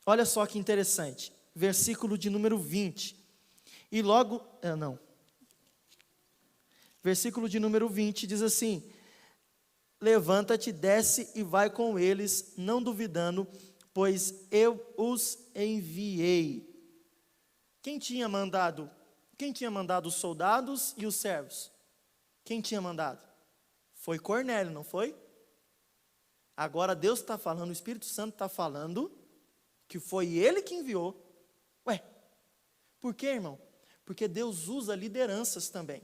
Olha só que interessante. Versículo de número 20. E logo... Versículo de número 20 diz assim: levanta-te, desce e vai com eles, não duvidando, pois eu os enviei. Quem tinha mandado os soldados e os servos? Quem tinha mandado? Foi Cornélio, não foi? Agora Deus está falando, o Espírito Santo está falando que foi ele que enviou. Ué, por quê, irmão? Porque Deus usa lideranças também.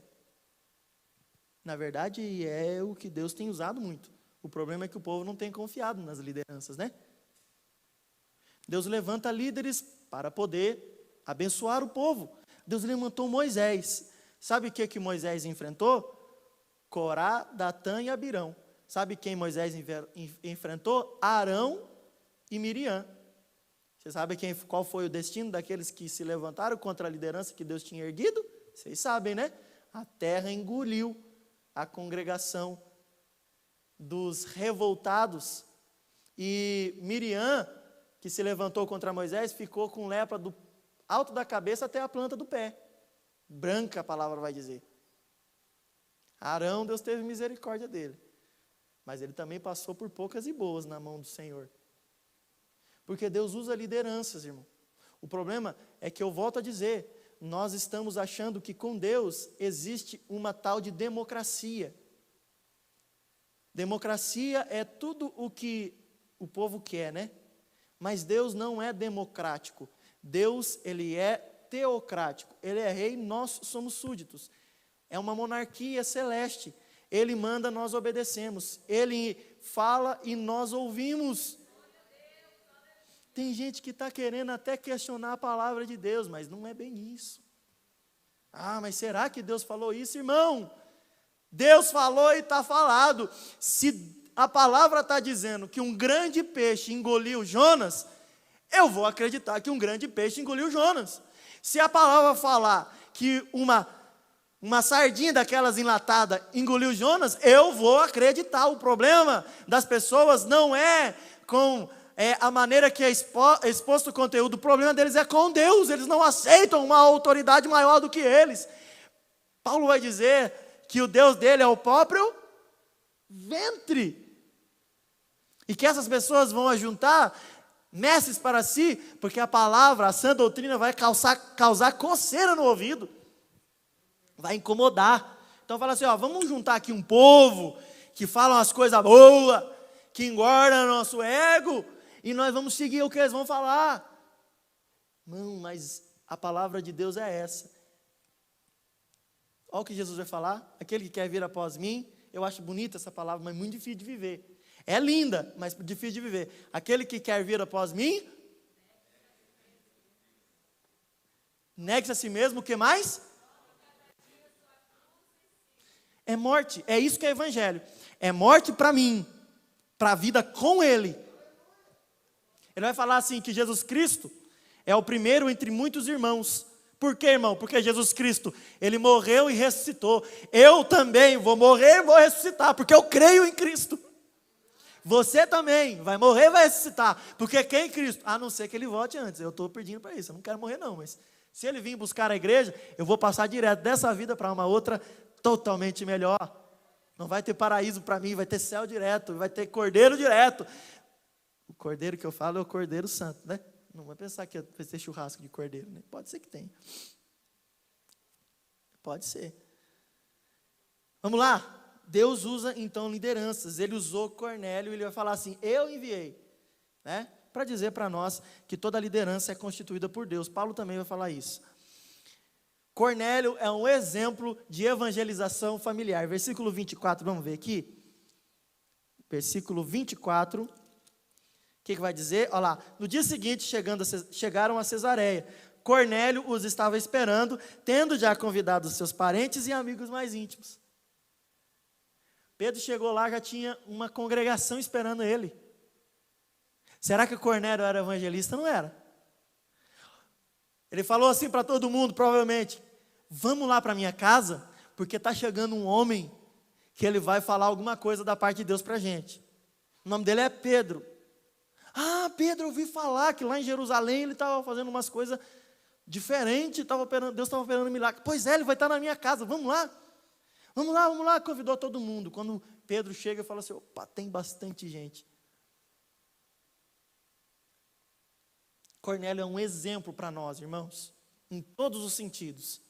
Na verdade, é o que Deus tem usado muito. O problema é que o povo não tem confiado nas lideranças, né? Deus levanta líderes para poder abençoar o povo. Deus levantou Moisés. Sabe o que Moisés enfrentou? Corá, Datã e Abirão. Sabe quem Moisés enfrentou? Arão e Miriam. Você sabe qual foi o destino daqueles que se levantaram contra a liderança que Deus tinha erguido? Vocês sabem, né? A terra engoliu a congregação dos revoltados. E Miriam, que se levantou contra Moisés, ficou com lepra do alto da cabeça até a planta do pé. Branca, a palavra vai dizer. Arão, Deus teve misericórdia dele. Mas ele também passou por poucas e boas na mão do Senhor. Porque Deus usa lideranças, irmão. O problema é que eu volto a dizer, nós estamos achando que com Deus existe uma tal de democracia. Democracia é tudo o que o povo quer, né? Mas Deus não é democrático. Deus, Ele é teocrático. Ele é rei, nós somos súditos. É uma monarquia celeste. Ele manda, nós obedecemos. Ele fala e nós ouvimos. Tem gente que está querendo até questionar a palavra de Deus, mas não é bem isso. Ah, mas será que Deus falou isso, irmão? Deus falou e está falado. Se a palavra está dizendo que um grande peixe engoliu Jonas, eu vou acreditar que um grande peixe engoliu Jonas. Se a palavra falar que uma sardinha daquelas enlatada engoliu Jonas, eu vou acreditar. O problema das pessoas não é com a maneira que é exposto o conteúdo. O problema deles é com Deus. Eles não aceitam uma autoridade maior do que eles. Paulo vai dizer que o Deus dele é o próprio ventre. E que essas pessoas vão ajuntar mestres para si, porque a palavra, a sã doutrina vai causar coceira no ouvido. Vai incomodar. Então fala assim, vamos juntar aqui um povo que fala umas coisas boas, que engorda nosso ego, e nós vamos seguir o que eles vão falar. Não, mas A palavra de Deus é essa. Olha o que Jesus vai falar. Aquele que quer vir após mim, eu acho bonita essa palavra, mas muito difícil de viver. É linda, mas difícil de viver. Aquele que quer vir após mim, negue-se a si mesmo, o que mais? É morte, é isso que é evangelho. É morte para mim, para a vida com Ele. Ele vai falar assim, que Jesus Cristo é o primeiro entre muitos irmãos. Por quê, irmão? Porque Jesus Cristo, Ele morreu e ressuscitou. Eu também vou morrer e vou ressuscitar, porque eu creio em Cristo. Você também vai morrer e vai ressuscitar, porque quem em Cristo? A não ser que Ele volte antes. Eu estou pedindo para isso, eu não quero morrer não, mas se Ele vir buscar a igreja, eu vou passar direto dessa vida para uma outra totalmente melhor. Não vai ter paraíso para mim, vai ter céu direto, vai ter cordeiro direto. O cordeiro que eu falo é o cordeiro santo, né? Não vai pensar que vai ter churrasco de cordeiro, né? Pode ser que tenha. Pode ser. Vamos lá. Deus usa então lideranças. Ele usou Cornélio e ele vai falar assim, eu enviei, né? Para dizer para nós que toda liderança é constituída por Deus. Paulo também vai falar isso. Cornélio é um exemplo de evangelização familiar. Versículo 24, vamos ver aqui. Versículo 24. O que vai dizer? Olha lá. No dia seguinte, chegaram a Cesareia. Cornélio os estava esperando, tendo já convidado os seus parentes e amigos mais íntimos. Pedro chegou lá, já tinha uma congregação esperando ele. Será que Cornélio era evangelista? Não era. Ele falou assim para todo mundo, provavelmente, vamos lá para minha casa, porque está chegando um homem que ele vai falar alguma coisa da parte de Deus para a gente. O nome dele é Pedro. Ah, Pedro, eu ouvi falar que lá em Jerusalém ele estava fazendo umas coisas diferentes, Deus estava operando um milagre. Pois é, ele vai estar na minha casa, vamos lá. Vamos lá, vamos lá, convidou todo mundo. Quando Pedro chega, fala assim, opa, tem bastante gente. Cornélio é um exemplo para nós, irmãos, em todos os sentidos.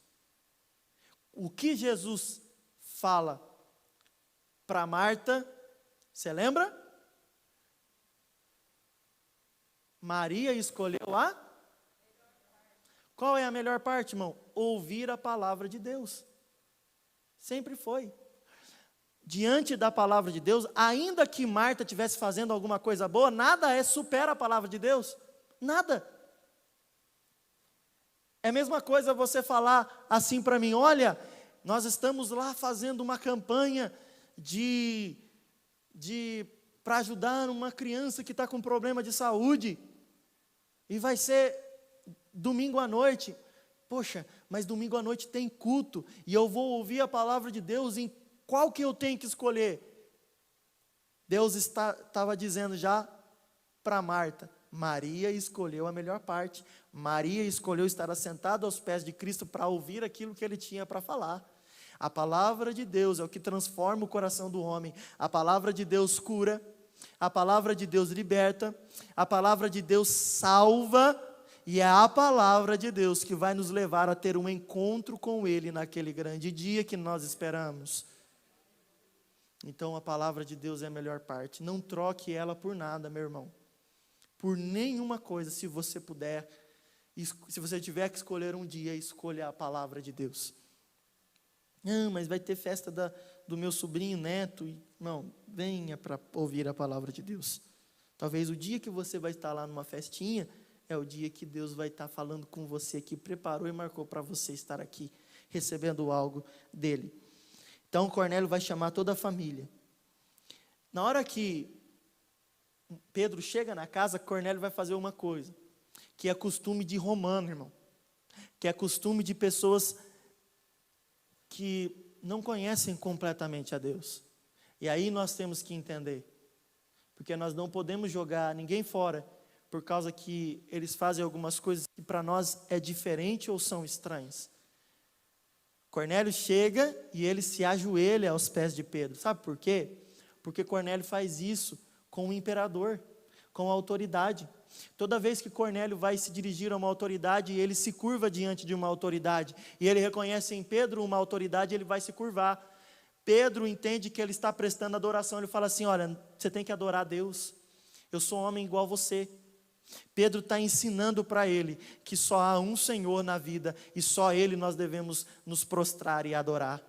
O que Jesus fala para Marta, você lembra? Maria escolheu a? Qual é a melhor parte, irmão? Ouvir a palavra de Deus. Sempre foi. Diante da palavra de Deus, ainda que Marta estivesse fazendo alguma coisa boa, nada supera a palavra de Deus. Nada. É a mesma coisa você falar assim para mim, olha, nós estamos lá fazendo uma campanha para ajudar uma criança que está com problema de saúde, e vai ser domingo à noite. Poxa, mas domingo à noite tem culto, e eu vou ouvir a palavra de Deus, em qual que eu tenho que escolher? Deus estava dizendo já para Marta, Maria escolheu a melhor parte. Maria escolheu estar assentada aos pés de Cristo para ouvir aquilo que ele tinha para falar. A palavra de Deus é o que transforma o coração do homem. A palavra de Deus cura, a palavra de Deus liberta, a palavra de Deus salva, e é a palavra de Deus que vai nos levar a ter um encontro com Ele naquele grande dia que nós esperamos. Então a palavra de Deus é a melhor parte. Não troque ela por nada, meu irmão. Por nenhuma coisa, se você puder, se você tiver que escolher um dia, escolha a palavra de Deus. Não, mas vai ter festa do meu sobrinho neto. Não, venha para ouvir a palavra de Deus. Talvez o dia que você vai estar lá numa festinha, é o dia que Deus vai estar falando com você, que preparou e marcou para você estar aqui, recebendo algo dele. Então Cornélio vai chamar toda a família. Na hora que Pedro chega na casa, Cornélio vai fazer uma coisa, que é costume de romano, irmão, que é costume de pessoas que não conhecem completamente a Deus. E aí nós temos que entender, porque nós não podemos jogar ninguém fora, por causa que eles fazem algumas coisas que para nós é diferente ou são estranhas. Cornélio chega e ele se ajoelha aos pés de Pedro. Sabe por quê? Porque Cornélio faz isso com o imperador, com a autoridade. Toda vez que Cornélio vai se dirigir a uma autoridade, ele se curva diante de uma autoridade, e ele reconhece em Pedro uma autoridade, ele vai se curvar. Pedro entende que ele está prestando adoração, ele fala assim, olha, você tem que adorar a Deus, eu sou um homem igual a você, Pedro está ensinando para ele que só há um Senhor na vida e só Ele nós devemos nos prostrar e adorar.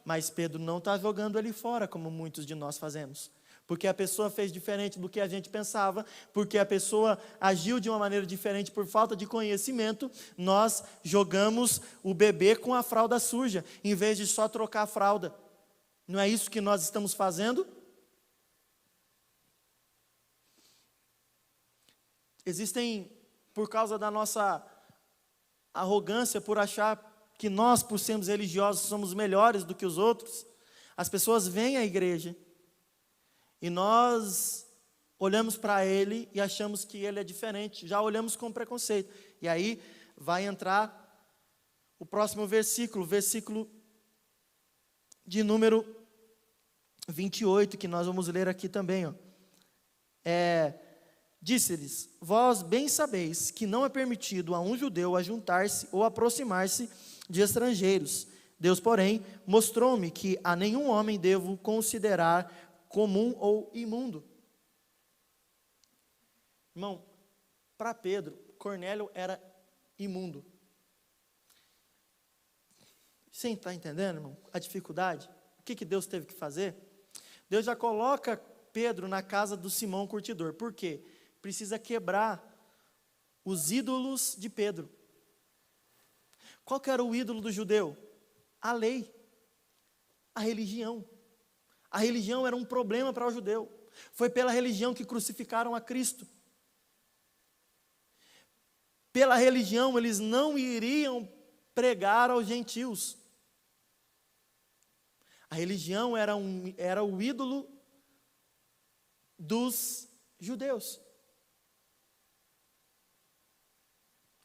Mas Pedro não está jogando ele fora, como muitos de nós fazemos. Porque a pessoa fez diferente do que a gente pensava, porque a pessoa agiu de uma maneira diferente por falta de conhecimento, nós jogamos o bebê com a fralda suja, em vez de só trocar a fralda. Não é isso que nós estamos fazendo? Existem, por causa da nossa arrogância, por achar que nós, por sermos religiosos, somos melhores do que os outros, as pessoas vêm à igreja e nós olhamos para ele e achamos que ele é diferente, já olhamos com preconceito. E aí vai entrar o próximo versículo de número 28, que nós vamos ler aqui também. Disse-lhes: vós bem sabeis que não é permitido a um judeu ajuntar-se ou aproximar-se de estrangeiros. Deus, porém, mostrou-me que a nenhum homem devo considerar comum ou imundo. Irmão, para Pedro, Cornélio era imundo. Você está entendendo, irmão, a dificuldade? O que Deus teve que fazer? Deus já coloca Pedro na casa do Simão Curtidor. Por quê? Precisa quebrar os ídolos de Pedro. Qual que era o ídolo do judeu? A lei, a religião. A religião era um problema para o judeu. Foi pela religião que crucificaram a Cristo. Pela religião eles não iriam pregar aos gentios. A religião era o ídolo dos judeus.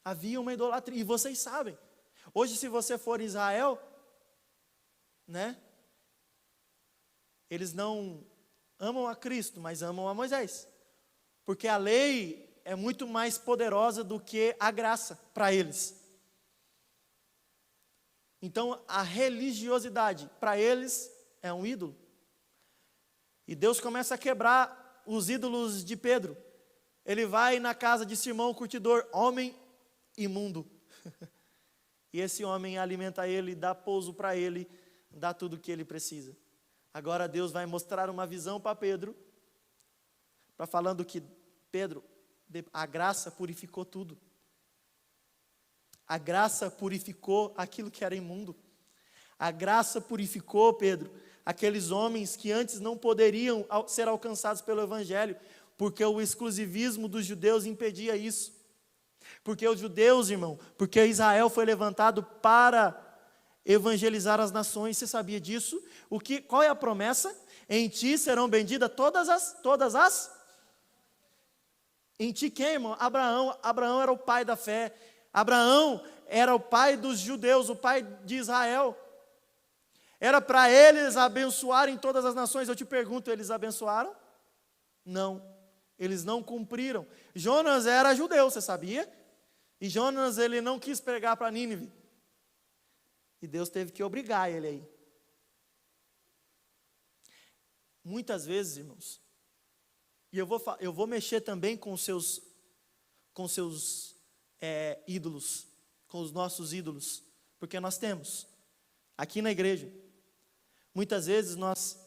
Havia uma idolatria, e vocês sabem. Hoje, se você for em Israel, eles não amam a Cristo, mas amam a Moisés. Porque a lei é muito mais poderosa do que a graça para eles. Então, a religiosidade para eles é um ídolo. E Deus começa a quebrar os ídolos de Pedro. Ele vai na casa de Simão Curtidor, homem imundo. E esse homem alimenta ele, dá pouso para ele, dá tudo o que ele precisa. Agora Deus vai mostrar uma visão para Pedro, falando que Pedro, a graça purificou tudo. A graça purificou aquilo que era imundo. A graça purificou, Pedro, aqueles homens que antes não poderiam ser alcançados pelo Evangelho, porque o exclusivismo dos judeus impedia isso. Porque os judeus, irmão, porque Israel foi levantado para evangelizar as nações. Você sabia disso? Qual é a promessa? Em ti serão benditas todas as? Em ti quem, irmão? Abraão era o pai da fé. Abraão era o pai dos judeus, o pai de Israel. Era para eles abençoarem todas as nações. Eu te pergunto, eles abençoaram? Não, eles não cumpriram. Jonas era judeu, você sabia? E Jonas, ele não quis pregar para Nínive. E Deus teve que obrigar ele aí. Muitas vezes, irmãos, e eu vou mexer também com seus ídolos, com os nossos ídolos, porque nós temos, aqui na igreja, muitas vezes nós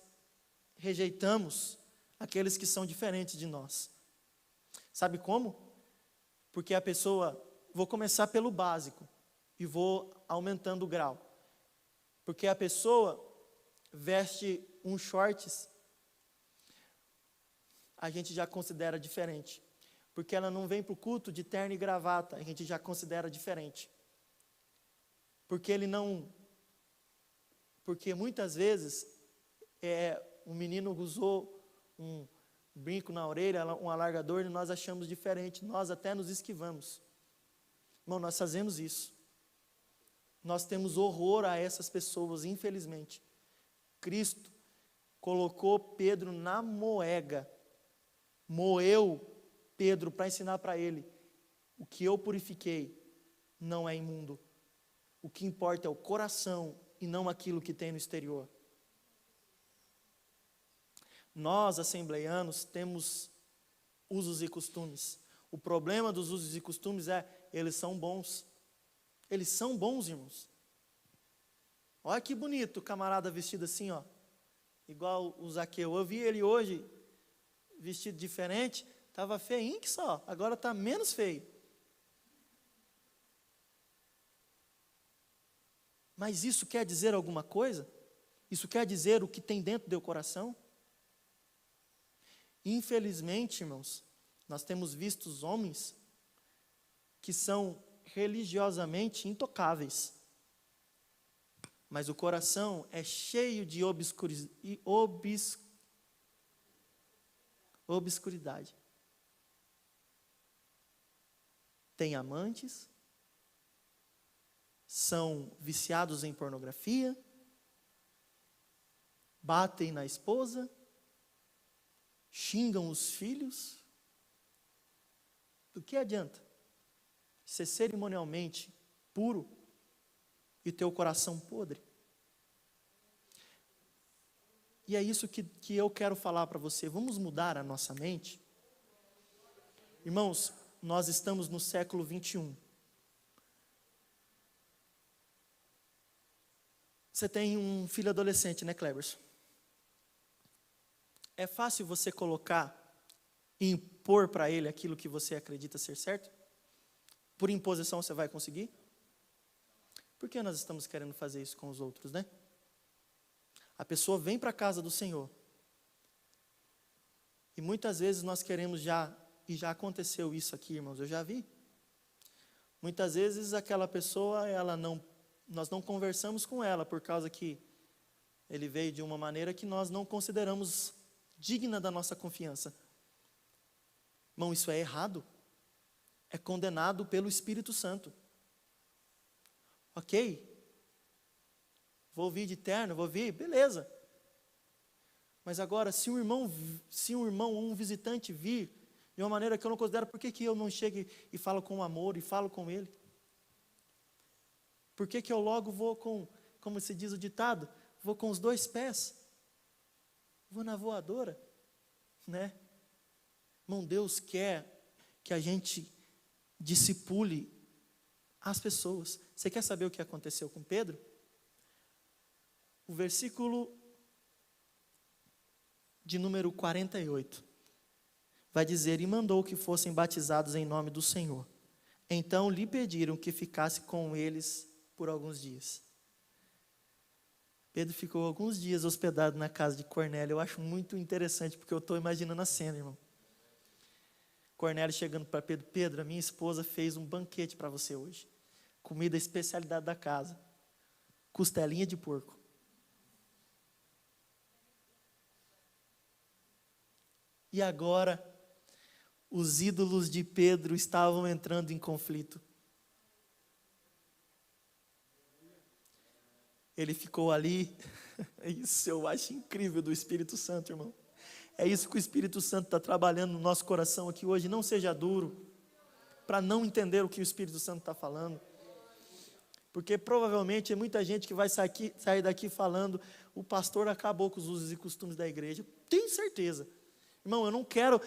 rejeitamos aqueles que são diferentes de nós. Sabe como? Porque a pessoa, vou começar pelo básico e vou aumentando o grau. Porque a pessoa veste um shorts, a gente já considera diferente. Porque ela não vem para o culto de terno e gravata, a gente já considera diferente. Porque muitas vezes um menino usou um brinco na orelha, um alargador, e nós achamos diferente, nós até nos esquivamos. Irmão, nós fazemos isso. Nós temos horror a essas pessoas, infelizmente. Cristo colocou Pedro na moega, moeu Pedro para ensinar para ele: o que eu purifiquei não é imundo. O que importa é o coração e não aquilo que tem no exterior. Nós, assembleianos, temos usos e costumes. O problema dos usos e costumes eles são bons. Eles são bons, irmãos. Olha que bonito o camarada vestido assim, ó. Igual o Zaqueu. Eu vi ele hoje, vestido diferente. Estava feinho que só. Agora está menos feio. Mas isso quer dizer alguma coisa? Isso quer dizer o que tem dentro do teu coração? Infelizmente, irmãos, nós temos visto os homens que são religiosamente intocáveis, mas o coração é cheio de obscuridade. Tem amantes, são viciados em pornografia, batem na esposa, xingam os filhos. Do que adianta ser cerimonialmente puro e ter o coração podre? E é isso que eu quero falar para você. Vamos mudar a nossa mente? Irmãos, nós estamos no século 21. Você tem um filho adolescente, né, Cleberson? É fácil você colocar e impor para ele aquilo que você acredita ser certo? Por imposição você vai conseguir? Por que nós estamos querendo fazer isso com os outros, né? A pessoa vem para a casa do Senhor. E muitas vezes nós queremos e já aconteceu isso aqui, irmãos, eu já vi. Muitas vezes aquela pessoa, nós não conversamos com ela por causa que ele veio de uma maneira que nós não consideramos digna da nossa confiança. Irmão, isso é errado. É condenado pelo Espírito Santo. Ok? Vou vir de terno, vou vir, beleza. Mas agora, se um irmão, um visitante vir de uma maneira que eu não considero, por que eu não chego e falo com amor e falo com ele? Por que eu logo vou com, como se diz o ditado, vou com os dois pés? Vou na voadora, né? Irmão, Deus quer que a gente discipule as pessoas. Você quer saber o que aconteceu com Pedro? O versículo de número 48 vai dizer: e mandou que fossem batizados em nome do Senhor. Então lhe pediram que ficasse com eles por alguns dias. Pedro ficou alguns dias hospedado na casa de Cornélio. Eu acho muito interessante, porque eu estou imaginando a cena, irmão. Cornélio chegando para Pedro: Pedro, a minha esposa fez um banquete para você hoje. Comida especialidade da casa. Costelinha de porco. E agora, os ídolos de Pedro estavam entrando em conflito. Ele ficou ali. Isso eu acho incrível do Espírito Santo, irmão. É isso que o Espírito Santo está trabalhando no nosso coração aqui hoje. Não seja duro para não entender o que o Espírito Santo está falando. Porque provavelmente é muita gente que vai sair daqui falando: o pastor acabou com os usos e costumes da igreja. Tenho certeza. Irmão, eu não quero.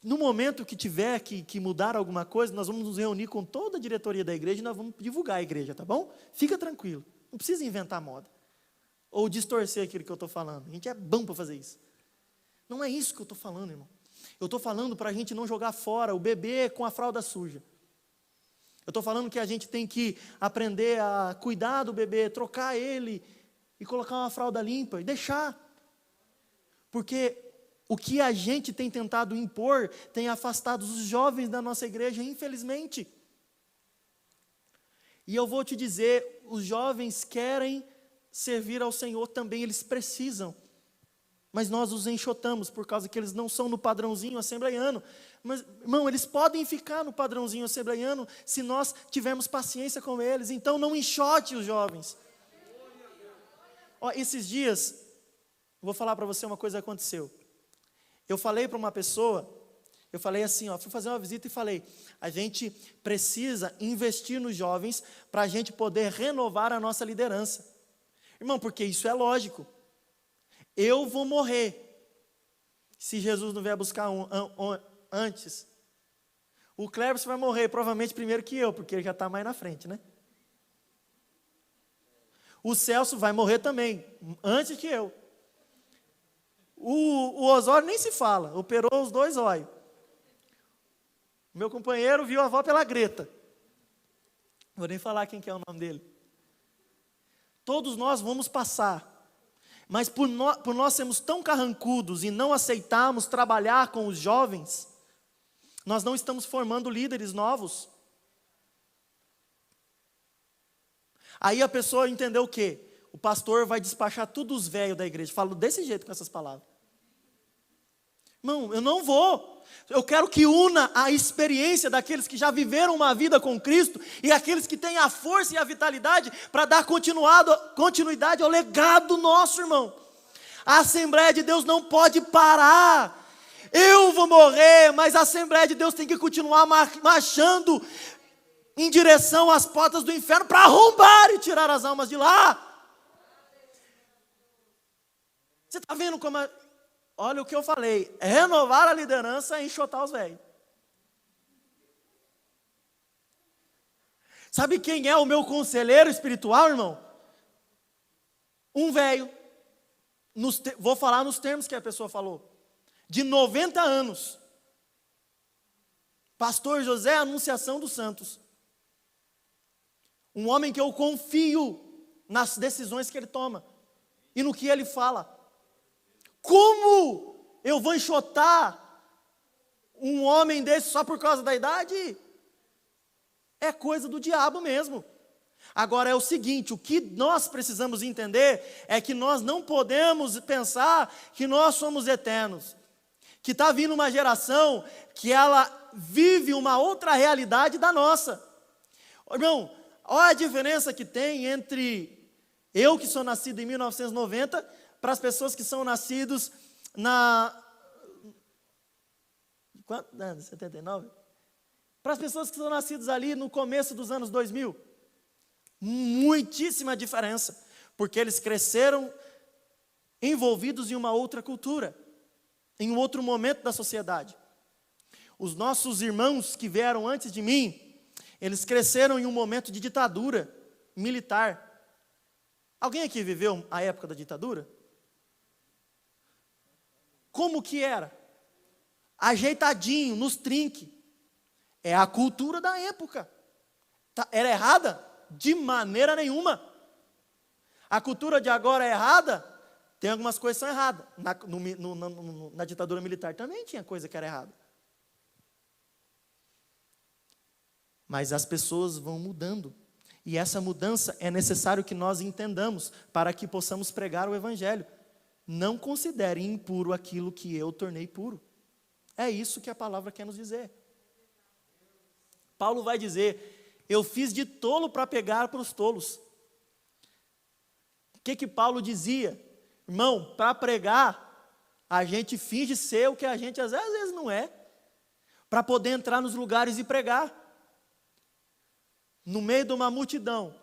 No momento que tiver que mudar alguma coisa, nós vamos nos reunir com toda a diretoria da igreja e nós vamos divulgar a igreja, tá bom? Fica tranquilo. Não precisa inventar moda. Ou distorcer aquilo que eu estou falando. A gente é bom para fazer isso. Não é isso que eu estou falando, irmão. Eu estou falando para a gente não jogar fora o bebê com a fralda suja. Eu estou falando que a gente tem que aprender a cuidar do bebê, trocar ele e colocar uma fralda limpa e deixar. Porque o que a gente tem tentado impor tem afastado os jovens da nossa igreja, infelizmente. E eu vou te dizer, os jovens querem servir ao Senhor também, eles precisam. Mas nós os enxotamos por causa que eles não são no padrãozinho assembleiano. Mas, irmão, eles podem ficar no padrãozinho assembleiano se nós tivermos paciência com eles. Então não enxote os jovens. Ó, esses dias, vou falar para você uma coisa que aconteceu. Eu falei para uma pessoa, eu falei assim, fui fazer uma visita e falei: a gente precisa investir nos jovens para a gente poder renovar a nossa liderança. Irmão, porque isso é lógico. Eu vou morrer se Jesus não vier buscar antes. O Cleberson vai morrer provavelmente primeiro que eu, porque ele já está mais na frente, né? O Celso vai morrer também, antes que eu. O Osório nem se fala, operou os 2 olhos. Meu companheiro viu a avó pela Greta. Vou nem falar quem que é o nome dele. Todos nós vamos passar. Mas por nós sermos tão carrancudos e não aceitarmos trabalhar com os jovens, nós não estamos formando líderes novos. Aí a pessoa entendeu o quê? O pastor vai despachar todos os velhos da igreja. Falo desse jeito com essas palavras. Irmão, eu não vou. Eu quero que una a experiência daqueles que já viveram uma vida com Cristo e aqueles que têm a força e a vitalidade para dar continuidade ao legado nosso, irmão. A Assembleia de Deus não pode parar. Eu vou morrer, mas a Assembleia de Deus tem que continuar marchando em direção às portas do inferno para arrombar e tirar as almas de lá. Você está vendo como... Olha o que eu falei, é renovar a liderança e enxotar os velhos. Sabe quem é o meu conselheiro espiritual, irmão? Um velho, vou falar nos termos que a pessoa falou, de 90 anos, pastor José Anunciação dos Santos, um homem que eu confio nas decisões que ele toma, e no que ele fala. Como eu vou enxotar um homem desse só por causa da idade? É coisa do diabo mesmo. Agora é o seguinte, o que nós precisamos entender é que nós não podemos pensar que nós somos eternos. Que está vindo uma geração que ela vive uma outra realidade da nossa. Irmão, olha a diferença que tem entre eu que sou nascido em 1990 para as pessoas que são nascidos quantos anos? 79? Para as pessoas que são nascidas ali no começo dos anos 2000. Muitíssima diferença, porque eles cresceram envolvidos em uma outra cultura, em um outro momento da sociedade. Os nossos irmãos que vieram antes de mim, eles cresceram em um momento de ditadura militar. Alguém aqui viveu a época da ditadura? Como que era? Ajeitadinho, nos trinques. É a cultura da época. Era errada? De maneira nenhuma. A cultura de agora é errada? Tem algumas coisas que são erradas. Na ditadura militar também tinha coisa que era errada. Mas as pessoas vão mudando. E essa mudança é necessário que nós entendamos para que possamos pregar o Evangelho. Não considerem impuro aquilo que eu tornei puro. É isso que a palavra quer nos dizer. Paulo vai dizer, eu fiz de tolo para pegar para os tolos. O que Paulo dizia? Irmão, para pregar, a gente finge ser o que a gente às vezes não é, para poder entrar nos lugares e pregar. No meio de uma multidão,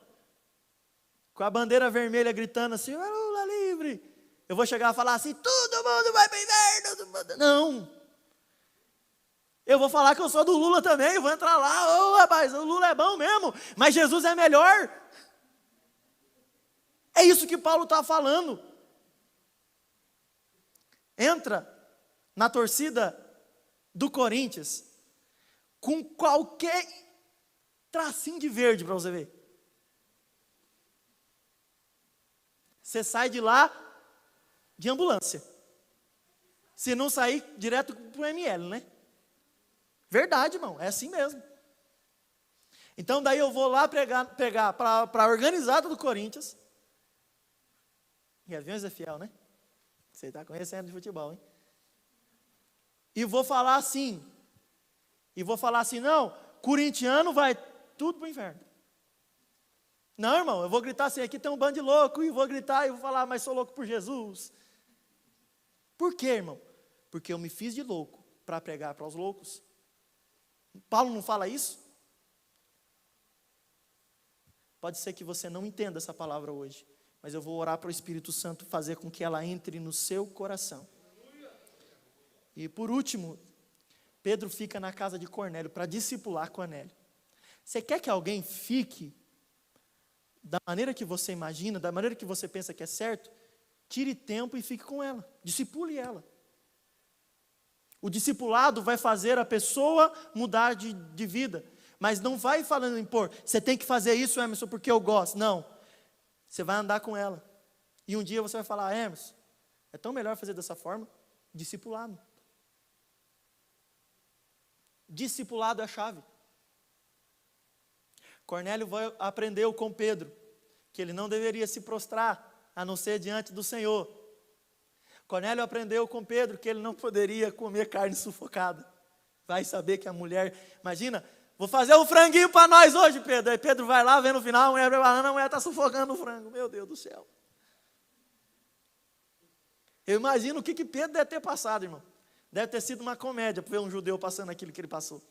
com a bandeira vermelha gritando assim, Lula livre. Eu vou chegar a falar assim, todo mundo vai para o inferno. Não. Eu vou falar que eu sou do Lula também, vou entrar lá, rapaz, o Lula é bom mesmo, mas Jesus é melhor. É isso que Paulo está falando. Entra na torcida do Corinthians com qualquer tracinho de verde para você ver. Você sai de lá de ambulância. Se não sair, direto para o ML, né? Verdade, irmão, é assim mesmo. Então daí eu vou lá pegar para a organizada do Corinthians. E aviões é fiel, né? Você está conhecendo de futebol, hein? E vou falar assim. Não, corintiano vai tudo para o inferno. Não, irmão, eu vou gritar assim, aqui tem um bando de louco, e vou gritar e vou falar, mas sou louco por Jesus. Por quê, irmão? Porque eu me fiz de louco para pregar para os loucos. Paulo não fala isso? Pode ser que você não entenda essa palavra hoje, mas eu vou orar para o Espírito Santo fazer com que ela entre no seu coração. E por último, Pedro fica na casa de Cornélio para discipular Cornélio. Você quer que alguém fique da maneira que você imagina, da maneira que você pensa que é certo? Tire tempo e fique com ela, discipule ela. O discipulado vai fazer a pessoa mudar de vida, mas não vai falando em você tem que fazer isso, Emerson, porque eu gosto. Não, você vai andar com ela. E um dia você vai falar, Emerson, é tão melhor fazer dessa forma. Discipulado. Discipulado é a chave. Cornélio aprendeu com Pedro que ele não deveria se prostrar, a não ser diante do Senhor. Cornélio aprendeu com Pedro que ele não poderia comer carne sufocada. Vai saber que a mulher, imagina, vou fazer um franguinho para nós hoje, Pedro. Aí Pedro vai lá, vê no final, a mulher preparando, a mulher está sufocando o frango. Meu Deus do céu. Eu imagino o que Pedro deve ter passado, irmão. Deve ter sido uma comédia para ver um judeu passando aquilo que ele passou.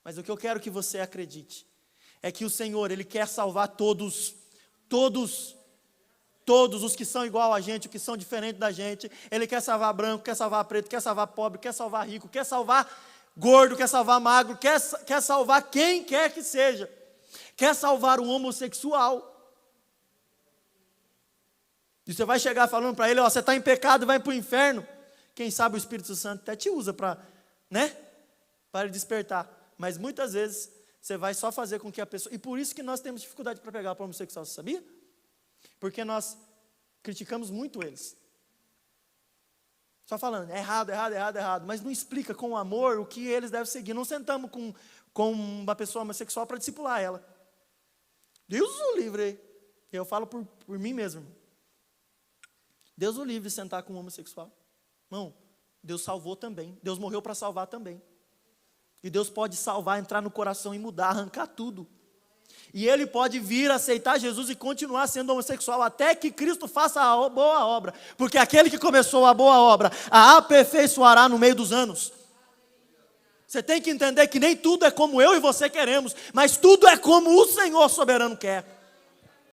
Mas o que eu quero que você acredite é que o Senhor, Ele quer salvar todos os que são igual a gente, os que são diferentes da gente. Ele quer salvar branco, quer salvar preto, quer salvar pobre, quer salvar rico, quer salvar gordo, quer salvar magro, quer salvar quem quer que seja. Quer salvar o homossexual. E você vai chegar falando para ele, você está em pecado, vai para o inferno. Quem sabe o Espírito Santo até te usa para ele despertar. Mas muitas vezes você vai só fazer com que a pessoa... E por isso que nós temos dificuldade para pegar para o homossexual, você sabia? Porque nós criticamos muito eles. Só falando, é errado, errado, errado, errado. Mas não explica com amor o que eles devem seguir. Não sentamos com uma pessoa homossexual para discipular ela. Deus o livre. Eu falo por mim mesmo. Deus o livre de sentar com um homossexual. Não, Deus salvou também. Deus morreu para salvar também. E Deus pode salvar, entrar no coração e mudar, arrancar tudo. E ele pode vir aceitar Jesus e continuar sendo homossexual até que Cristo faça a boa obra. Porque aquele que começou a boa obra a aperfeiçoará no meio dos anos. Você tem que entender que nem tudo é como eu e você queremos, mas tudo é como o Senhor soberano quer.